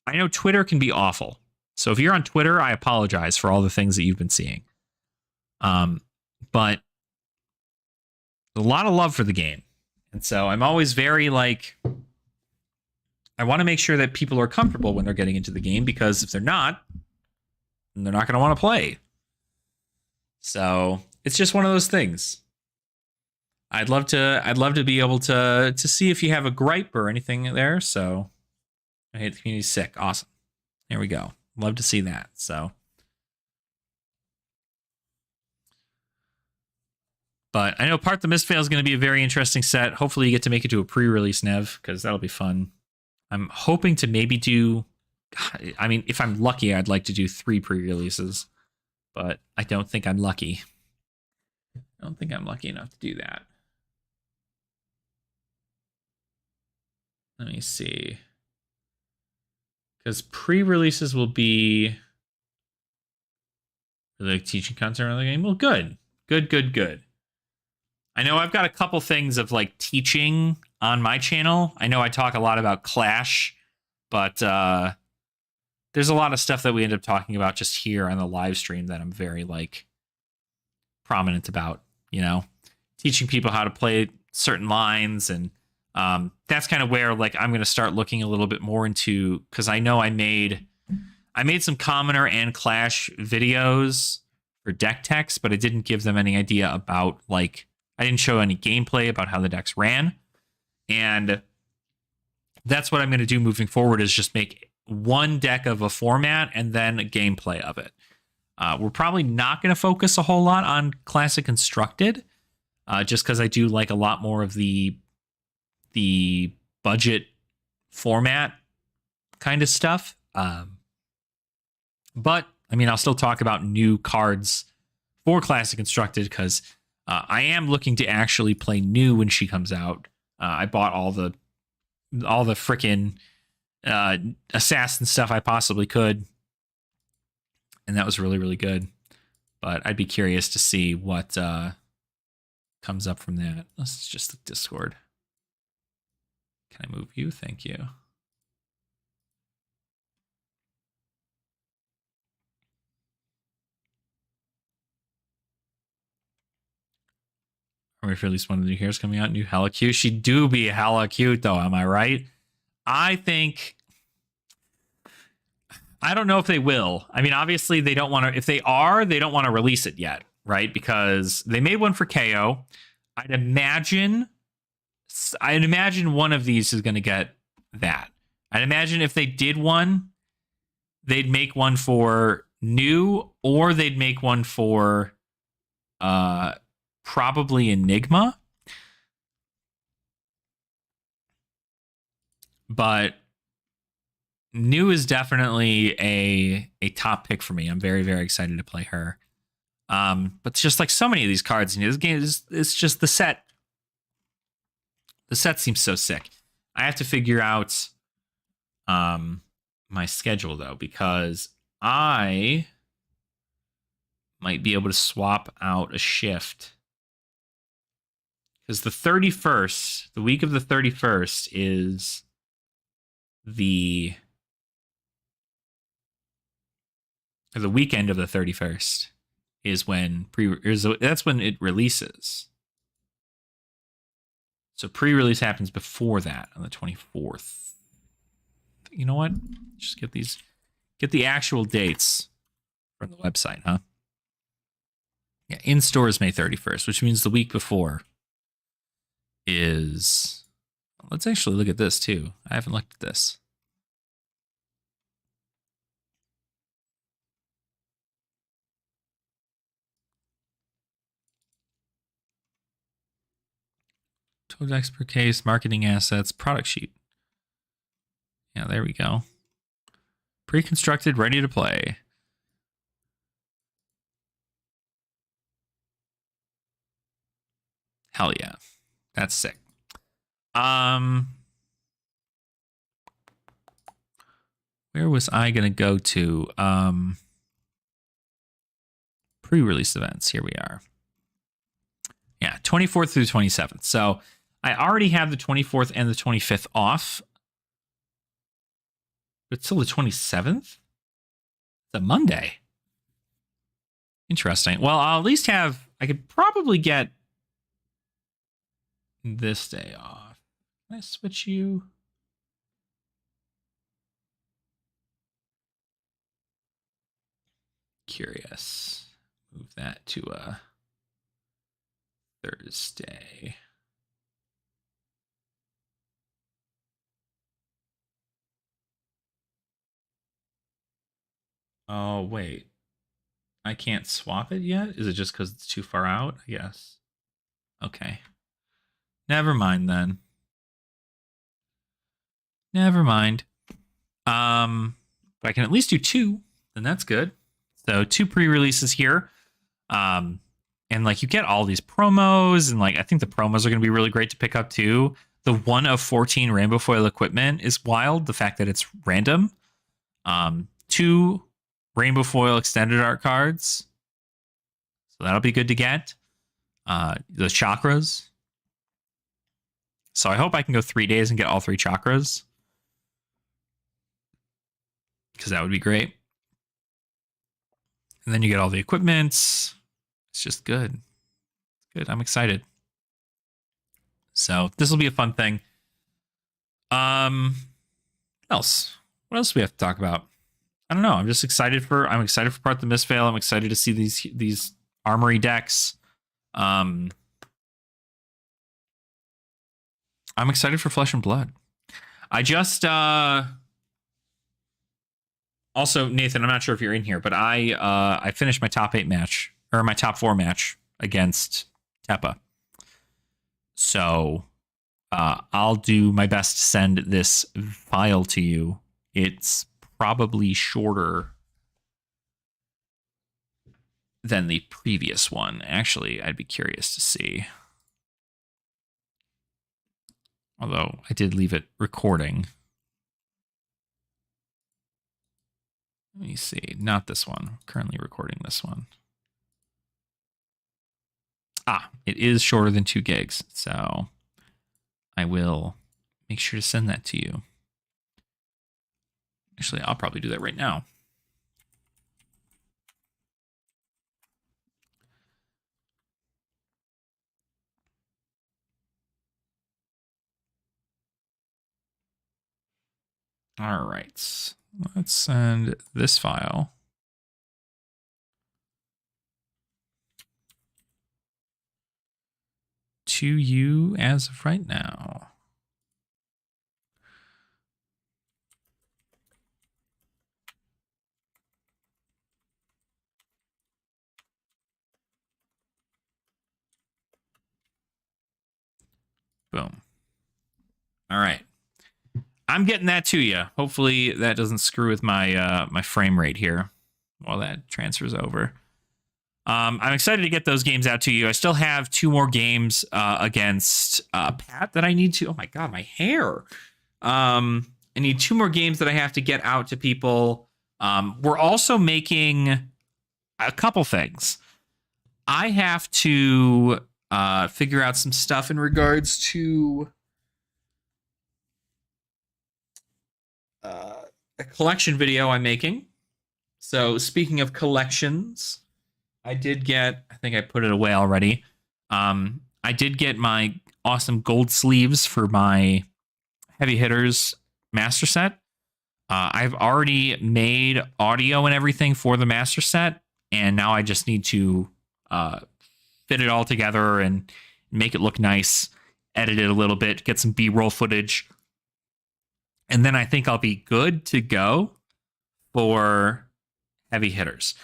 I know Twitter can be awful. So if you're on Twitter, I apologize for all the things that you've been seeing. But a lot of love for the game. And so I'm always very like, I want to make sure that people are comfortable when they're getting into the game, because if they're not, then they're not going to want to play. So it's just one of those things. I'd love to be able to see if you have a gripe or anything there. So I hate the community's sick. Awesome. There we go. Love to see that. So, but I know Part the Mistveil is going to be a very interesting set. Hopefully you get to make it to a pre-release, Nev, because that'll be fun. I'm hoping to maybe do, I mean, if I'm lucky, I'd like to do 3 pre-releases, but I don't think I'm lucky. I don't think I'm lucky enough to do that. Let me see. Because pre-releases will be like teaching content around the game. Well, good. Good. I know I've got a couple things of like teaching on my channel. I know I talk a lot about Clash, but there's a lot of stuff that we end up talking about just here on the live stream that I'm very like prominent about, you know, teaching people how to play certain lines. And that's kind of where like I'm going to start looking a little bit more into, because I know I made some Commoner and Clash videos for deck techs, but I didn't give them any idea about like, I didn't show any gameplay about how the decks ran. And that's what I'm going to do moving forward, is just make one deck of a format and then a gameplay of it. We're probably not going to focus a whole lot on Classic Constructed, just because I do like a lot more of the budget format kind of stuff. But I mean, I'll still talk about new cards for Classic Constructed, because I am looking to actually play new when she comes out. I bought all the frickin' assassin stuff I possibly could, and that was really, really good. But I'd be curious to see what comes up from that. Let's just look Discord. Can I move you? Thank you. Or if at least one of the new heroes coming out, new hella cute. She do be hella cute though, am I right? I think, I don't know if they will. I mean, obviously they don't want to, if they are, they don't want to release it yet, right? Because they made one for Kayo. I'd imagine one of these is going to get that. I'd imagine if they did one, they'd make one for new, or they'd make one for probably Enigma. But new is definitely a top pick for me. I'm very, very excited to play her. But it's just like so many of these cards in this game, it's just the set. The set seems so sick. I have to figure out my schedule though, because I might be able to swap out a shift. Because the 31st, the week of the 31st is the weekend of the 31st is when that's when it releases. So pre-release happens before that on the 24th. You know what? Just get the actual dates from the website, huh? Yeah, in stores May 31st, which means the week before is, let's actually look at this too. I haven't looked at this. Total decks per case, marketing assets, product sheet. Yeah, there we go. Pre-constructed, ready to play. Hell yeah. That's sick. Where was I going to go to? Pre-release events. Here we are. Yeah, 24th through 27th. So I already have the 24th and the 25th off. But still the 27th? It's a Monday. Interesting. Well, I'll at least have, I could probably get this day off. Can I switch you? Curious. Move that to a Thursday. Oh, wait. I can't swap it yet? Is it just because it's too far out? I guess. Okay. Never mind then. Never mind. But I can at least do two, and that's good. So 2 pre-releases here. And like you get all these promos, and like I think the promos are going to be really great to pick up too. the 1 of 14 rainbow foil equipment is wild. The fact that it's random. 2 rainbow foil extended art cards. So that'll be good to get. The chakras. So I hope I can go 3 days and get all 3 chakras. Because that would be great. And then you get all the equipments. It's just good. Good. I'm excited. So this will be a fun thing. What else? What else do we have to talk about? I don't know. I'm excited for Part the Mistveil. I'm excited to see these Armory decks. I'm excited for Flesh and Blood. I just also, Nathan, I'm not sure if you're in here, but I finished my top 8 match, or my top 4 match against Teppa. So I'll do my best to send this file to you. It's probably shorter than the previous one. Actually, I'd be curious to see. Although I did leave it recording. Let me see. Not this one. I'm currently recording this one. It is shorter than 2 gigs. So I will make sure to send that to you. Actually, I'll probably do that right now. All right. Let's send this file. To you as of right now. Boom. All right. I'm getting that to you. Hopefully that doesn't screw with my my frame rate here while that transfers over. I'm excited to get those games out to you. I still have 2 more games against Pat that I need to. Oh my god, my hair. I need 2 more games that I have to get out to people. We're also making a couple things. I have to figure out some stuff in regards to a collection video I'm making. So speaking of collections, I think I put it away already. I did get my awesome gold sleeves for my Heavy Hitters master set. I've already made audio and everything for the master set, and now I just need to fit it all together and make it look nice, edit it a little bit, get some B-roll footage, and then I think I'll be good to go for Heavy Hitters.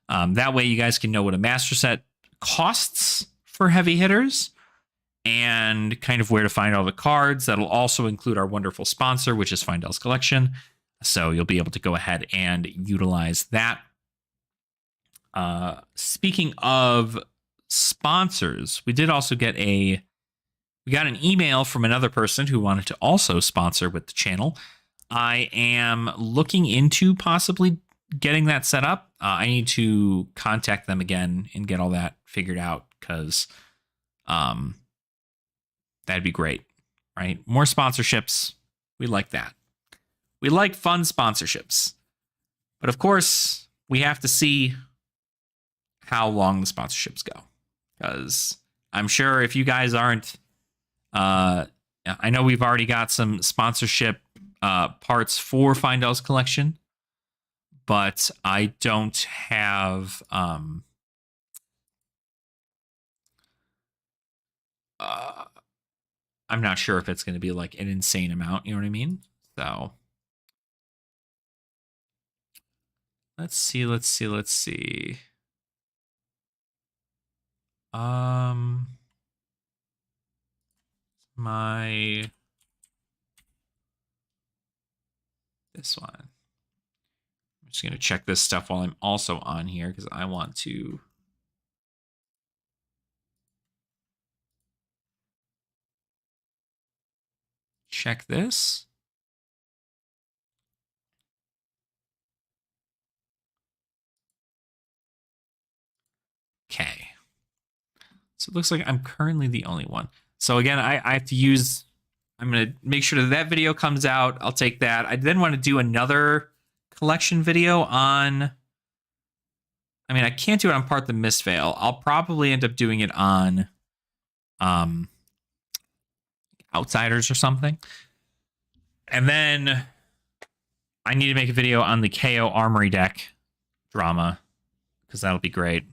That way you guys can know what a master set costs for Heavy Hitters and kind of where to find all the cards. That'll also include our wonderful sponsor, which is Feindel's Collection. So you'll be able to go ahead and utilize that. Speaking of sponsors, we did also get we got an email from another person who wanted to also sponsor with the channel. I am looking into possibly getting that set up. I need to contact them again and get all that figured out because that'd be great, right? More sponsorships. We like that. We like fun sponsorships. But of course, we have to see how long the sponsorships go. Because I'm sure if you guys aren't... I know we've already got some sponsorship parts for Feindel's Collection, but I don't have... I'm not sure if it's going to be like an insane amount, you know what I mean? So... Let's see. This one. I'm just going to check this stuff while I'm also on here because I want to. check this. Okay. So it looks like I'm currently the only one. So again, I have to use, I'm going to make sure that video comes out. I'll take that. I then want to do another collection video on, I mean, I can't do it on Part the Mistveil. I'll probably end up doing it on Outsiders or something. And then I need to make a video on the Kayo Armory deck drama, because that'll be great.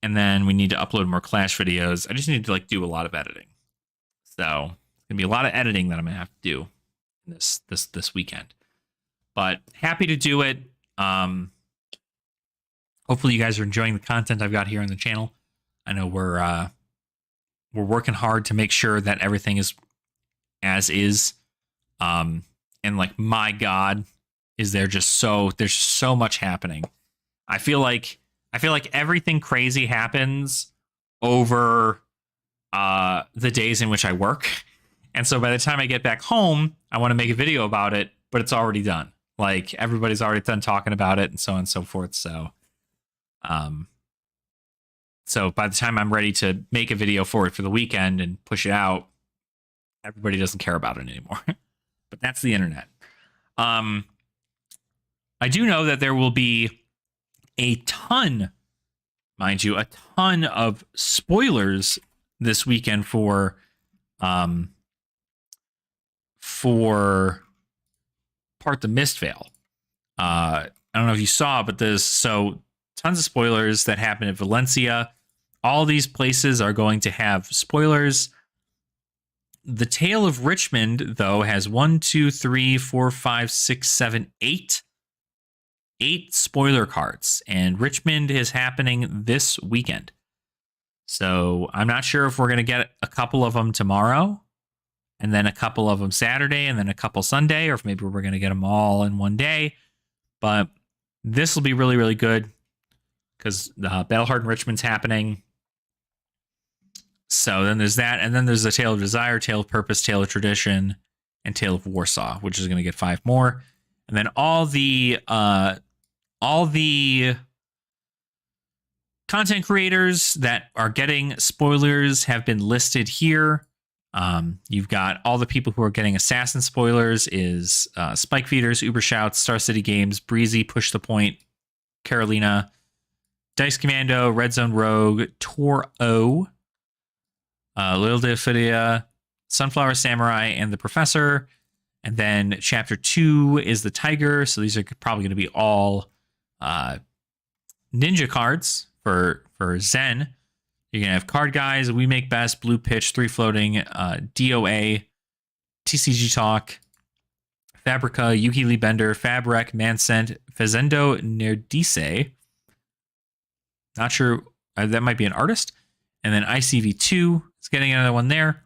And then we need to upload more Clash videos. I just need to like do a lot of editing. So it's gonna be a lot of editing that I'm gonna have to do this weekend. But happy to do it. Hopefully you guys are enjoying the content I've got here on the channel. I know we're working hard to make sure that everything is as is. And like, my God, is there just there's so much happening. I feel like everything crazy happens over the days in which I work. And so by the time I get back home, I want to make a video about it, but it's already done. Like, everybody's already done talking about it and so on and so forth. So, so by the time I'm ready to make a video for it for the weekend and push it out, everybody doesn't care about it anymore. But that's the internet. I do know that there will be a ton, mind you, a ton of spoilers this weekend for Part the Mistveil. I don't know if you saw, but there's tons of spoilers that happen at Valencia. All these places are going to have spoilers. The Tale of Richmond, though, has 1, 2, 3, 4, 5, 6, 7, 8 spoiler cards, and Richmond is happening this weekend. So I'm not sure if we're going to get a couple of them tomorrow, and then a couple of them Saturday, and then a couple Sunday, or if maybe we're going to get them all in one day. But this will be really, really good, because Battlehardened Richmond's happening. So then there's that, and then there's the Tale of Desire, Tale of Purpose, Tale of Tradition, and Tale of Warsaw, which is going to get 5 more. And then all the content creators that are getting spoilers have been listed here. You've got all the people who are getting Assassin spoilers is Spike Feeders, Uber Shouts, Star City Games, Breezy, Push the Point, Carolina, Dice Commando, Red Zone Rogue, Tor-O, Lil Defidia, Sunflower Samurai, and the Professor. And then Chapter 2 is the Tiger. So these are probably going to be all ninja cards for Zen. You're going to have Card Guys, We Make Best, Blue Pitch, 3 Floating, DOA, TCG Talk, Fabrica, Yuki Bender, Fabrec, Mancent, Fazendo, Nerdice. Not sure. That might be an artist. And then ICV2 is getting another one there.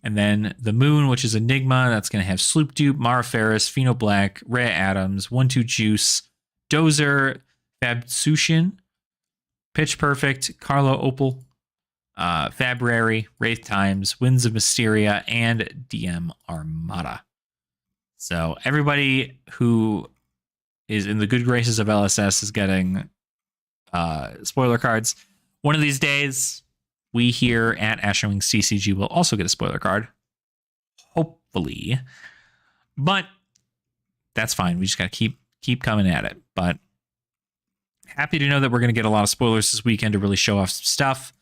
And then the Moon, which is Enigma, that's going to have Sloop Dupe, Mara Ferris, Pheno Black, Rhea Adams, 1-2 Juice, Dozer, Fabtcg, Pitch Perfect, Carlo Opal, Fabrary, Wraith Times, Winds of Mysteria, and DM Armada. So everybody who is in the good graces of LSS is getting spoiler cards. One of these days, we here at Ashenwings TCG will also get a spoiler card. Hopefully. But that's fine. We just got to keep coming at it. But happy to know that we're going to get a lot of spoilers this weekend to really show off some stuff.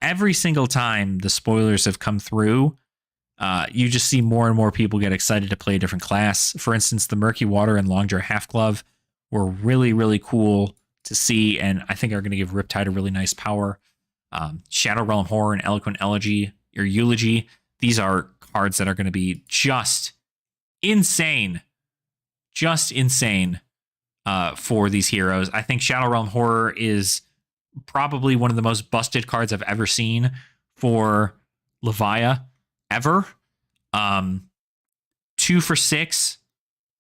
Every single time the spoilers have come through, you just see more and more people get excited to play a different class. For instance, the Murky Water and Longjaw Half Glove were really, really cool to see, and I think are going to give Riptide a really nice power. Shadow Realm Horror and Eloquent Elegy or Eulogy. These are cards that are going to be just insane. Just insane for these heroes. I think Shadow Realm Horror is probably one of the most busted cards I've ever seen for Levia ever. 2 for 6,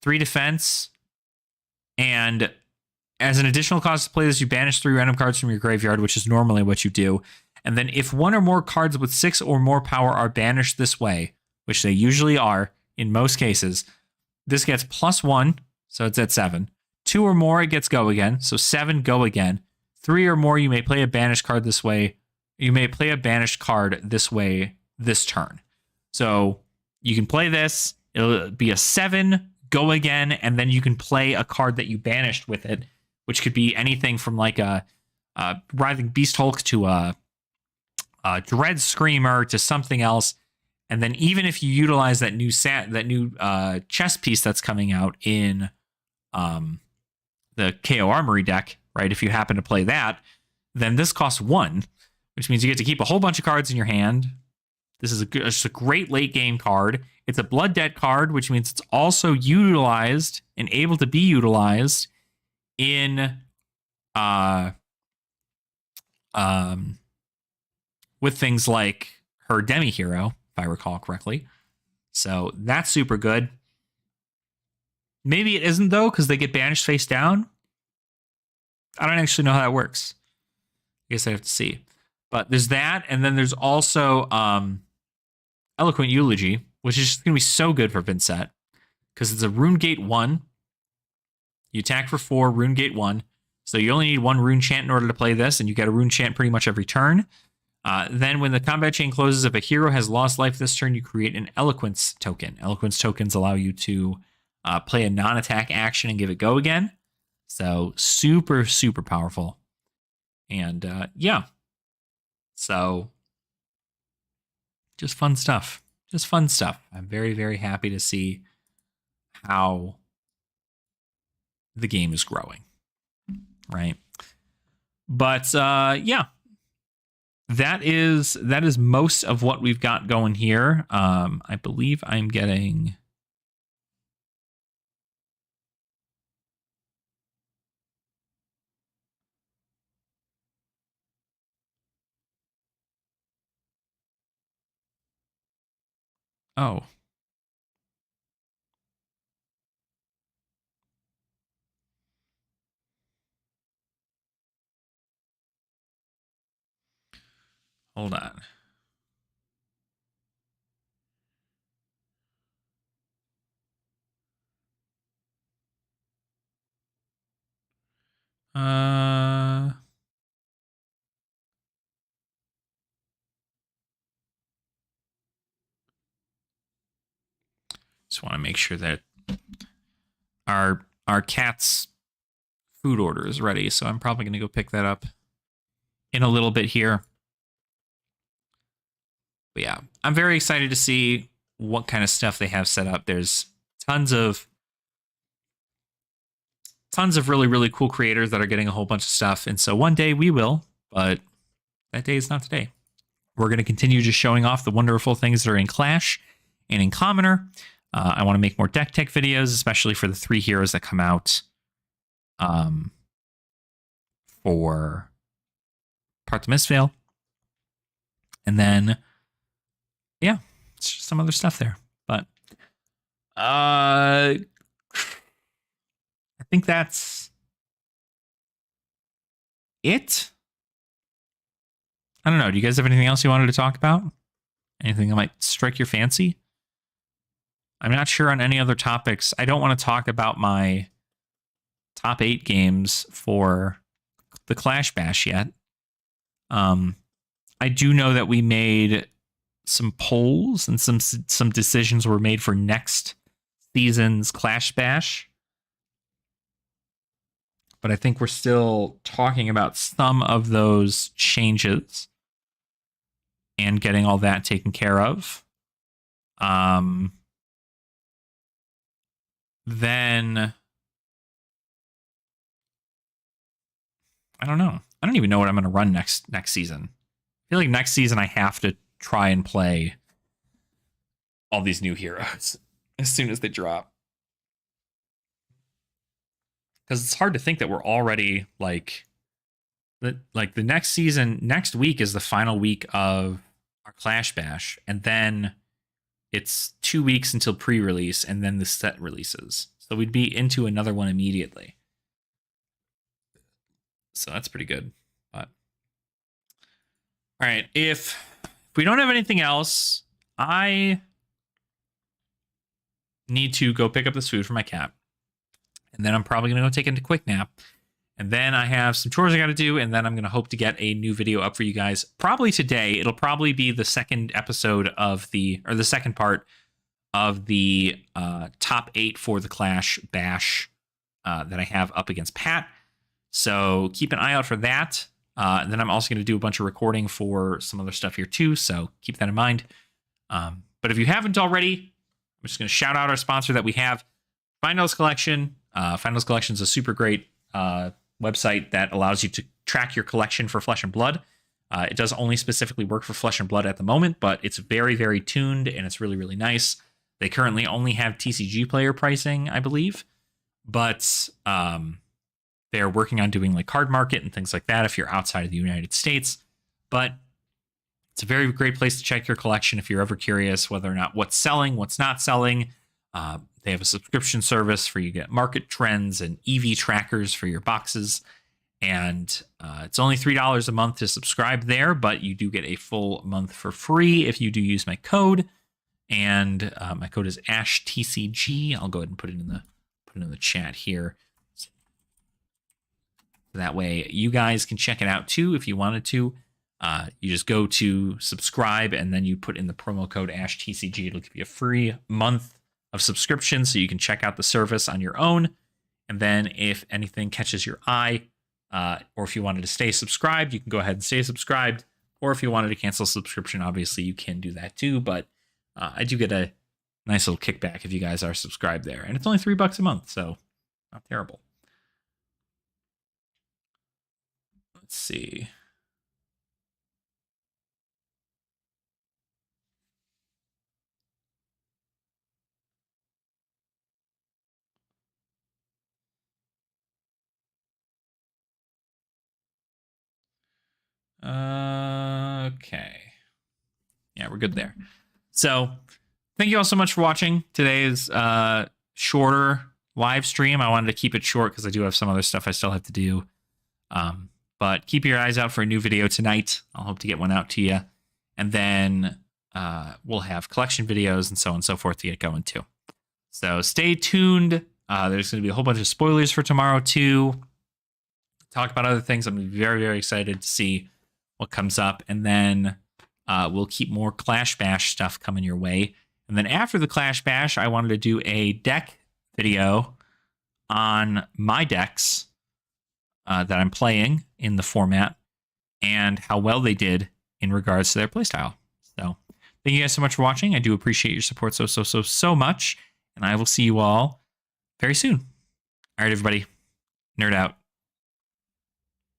3 defense, and as an additional cost to play this, you banish 3 random cards from your graveyard, which is normally what you do. And then if one or more cards with 6 or more power are banished this way, which they usually are in most cases, this gets +1, so it's at 7. 2 or more, it gets go again, so 7 go again. 3 or more, you may play a banished card this way. You may play a banished card this way this turn. So you can play this, it'll be a 7, go again, and then you can play a card that you banished with it, which could be anything from like a Writhing Beast Hulk to a Dread Screamer to something else. And then even if you utilize that new chess piece that's coming out in the Kayo Armory deck, right? If you happen to play that, then this costs 1, which means you get to keep a whole bunch of cards in your hand. This is it's a great late game card. It's a Blood Debt card, which means it's also utilized and able to be utilized in with things like her Demi Hero, if I recall correctly. So that's super good. Maybe it isn't, though, because they get banished face down. I don't actually know how that works. I guess I have to see. But there's that, and then there's also Eloquent Eulogy, which is just going to be so good for Vincent, because it's a Rune Gate 1. You attack for 4, Rune Gate 1. So you only need 1 Rune Chant in order to play this, and you get a Rune Chant pretty much every turn. Then when the combat chain closes, if a hero has lost life this turn, you create an Eloquence token. Eloquence tokens allow you to play a non-attack action and give it go again. So super, super powerful. And yeah. So just fun stuff. Just fun stuff. I'm very, very happy to see how the game is growing. Right. But yeah. That is most of what we've got going here. I believe I'm getting... Oh. Hold on. Just want to make sure that our cat's food order is ready, so I'm probably going to go pick that up in a little bit here. But yeah, I'm very excited to see what kind of stuff they have set up. There's tons of really, really cool creators that are getting a whole bunch of stuff. And so one day we will, but that day is not today. We're going to continue just showing off the wonderful things that are in Clash and in Commoner. I want to make more deck tech videos, especially for the 3 heroes that come out for Part to Mistveil. And then, yeah, it's just some other stuff there. But I think that's it. I don't know. Do you guys have anything else you wanted to talk about? Anything that might strike your fancy? I'm not sure on any other topics. I don't want to talk about my top 8 games for the Clash Bash yet. I do know that we made some polls and some decisions were made for next season's Clash Bash. But I think we're still talking about some of those changes and getting all that taken care of. Then I don't know. I don't even know what I'm going to run next season. I feel like next season I have to try and play all these new heroes as soon as they drop. Because it's hard to think that we're already like the next season. Next week is the final week of our Clash Bash, and then it's 2 weeks until pre-release, and then the set releases. So we'd be into another one immediately. So that's pretty good. But All right, if we don't have anything else, I need to go pick up this food for my cat. And then I'm probably going to go take a quick nap. And then I have some chores I got to do. And then I'm going to hope to get a new video up for you guys. Probably today. It'll probably be the second episode of the second part of the top 8 for the Clash Bash that I have up against Pat. So keep an eye out for that. And then I'm also going to do a bunch of recording for some other stuff here too. So keep that in mind. But if you haven't already, I'm just going to shout out our sponsor that we have, Finals Collection. Finals Collection is a super great website that allows you to track your collection for Flesh and Blood. It does only specifically work for Flesh and Blood at the moment, but it's very, very tuned and it's really, really nice. They currently only have TCG player pricing, I believe, but they're working on doing like card market and things like that if you're outside of the United States. But it's a very great place to check your collection if you're ever curious whether or not what's selling, what's not selling. They have a subscription service for you to get market trends and EV trackers for your boxes. And it's only $3 a month to subscribe there, but you do get a full month for free if you do use my code. And my code is AshTCG. I'll go ahead and put it in the chat here. That way you guys can check it out too if you wanted to. You just go to subscribe and then you put in the promo code AshTCG. It'll give you a free month of subscription so you can check out the service on your own. And then if anything catches your eye, or if you wanted to stay subscribed, you can go ahead and stay subscribed. Or if you wanted to cancel subscription, obviously you can do that too. But I do get a nice little kickback if you guys are subscribed there. And it's only $3 a month, so not terrible. Let's see. Okay. Yeah, we're good there. So thank you all so much for watching today's shorter live stream. I wanted to keep it short because I do have some other stuff I still have to do. But keep your eyes out for a new video tonight. I'll hope to get one out to you. And then we'll have collection videos and so on and so forth to get going too. So stay tuned. There's going to be a whole bunch of spoilers for tomorrow too. Talk about other things. I'm very, very excited to see what comes up. And then we'll keep more Clash Bash stuff coming your way. And then after the Clash Bash, I wanted to do a deck video on my decks that I'm playing in the format and how well they did in regards to their playstyle. So thank you guys so much for watching. I do appreciate your support so much. And I will see you all very soon. All right, everybody. Nerd out.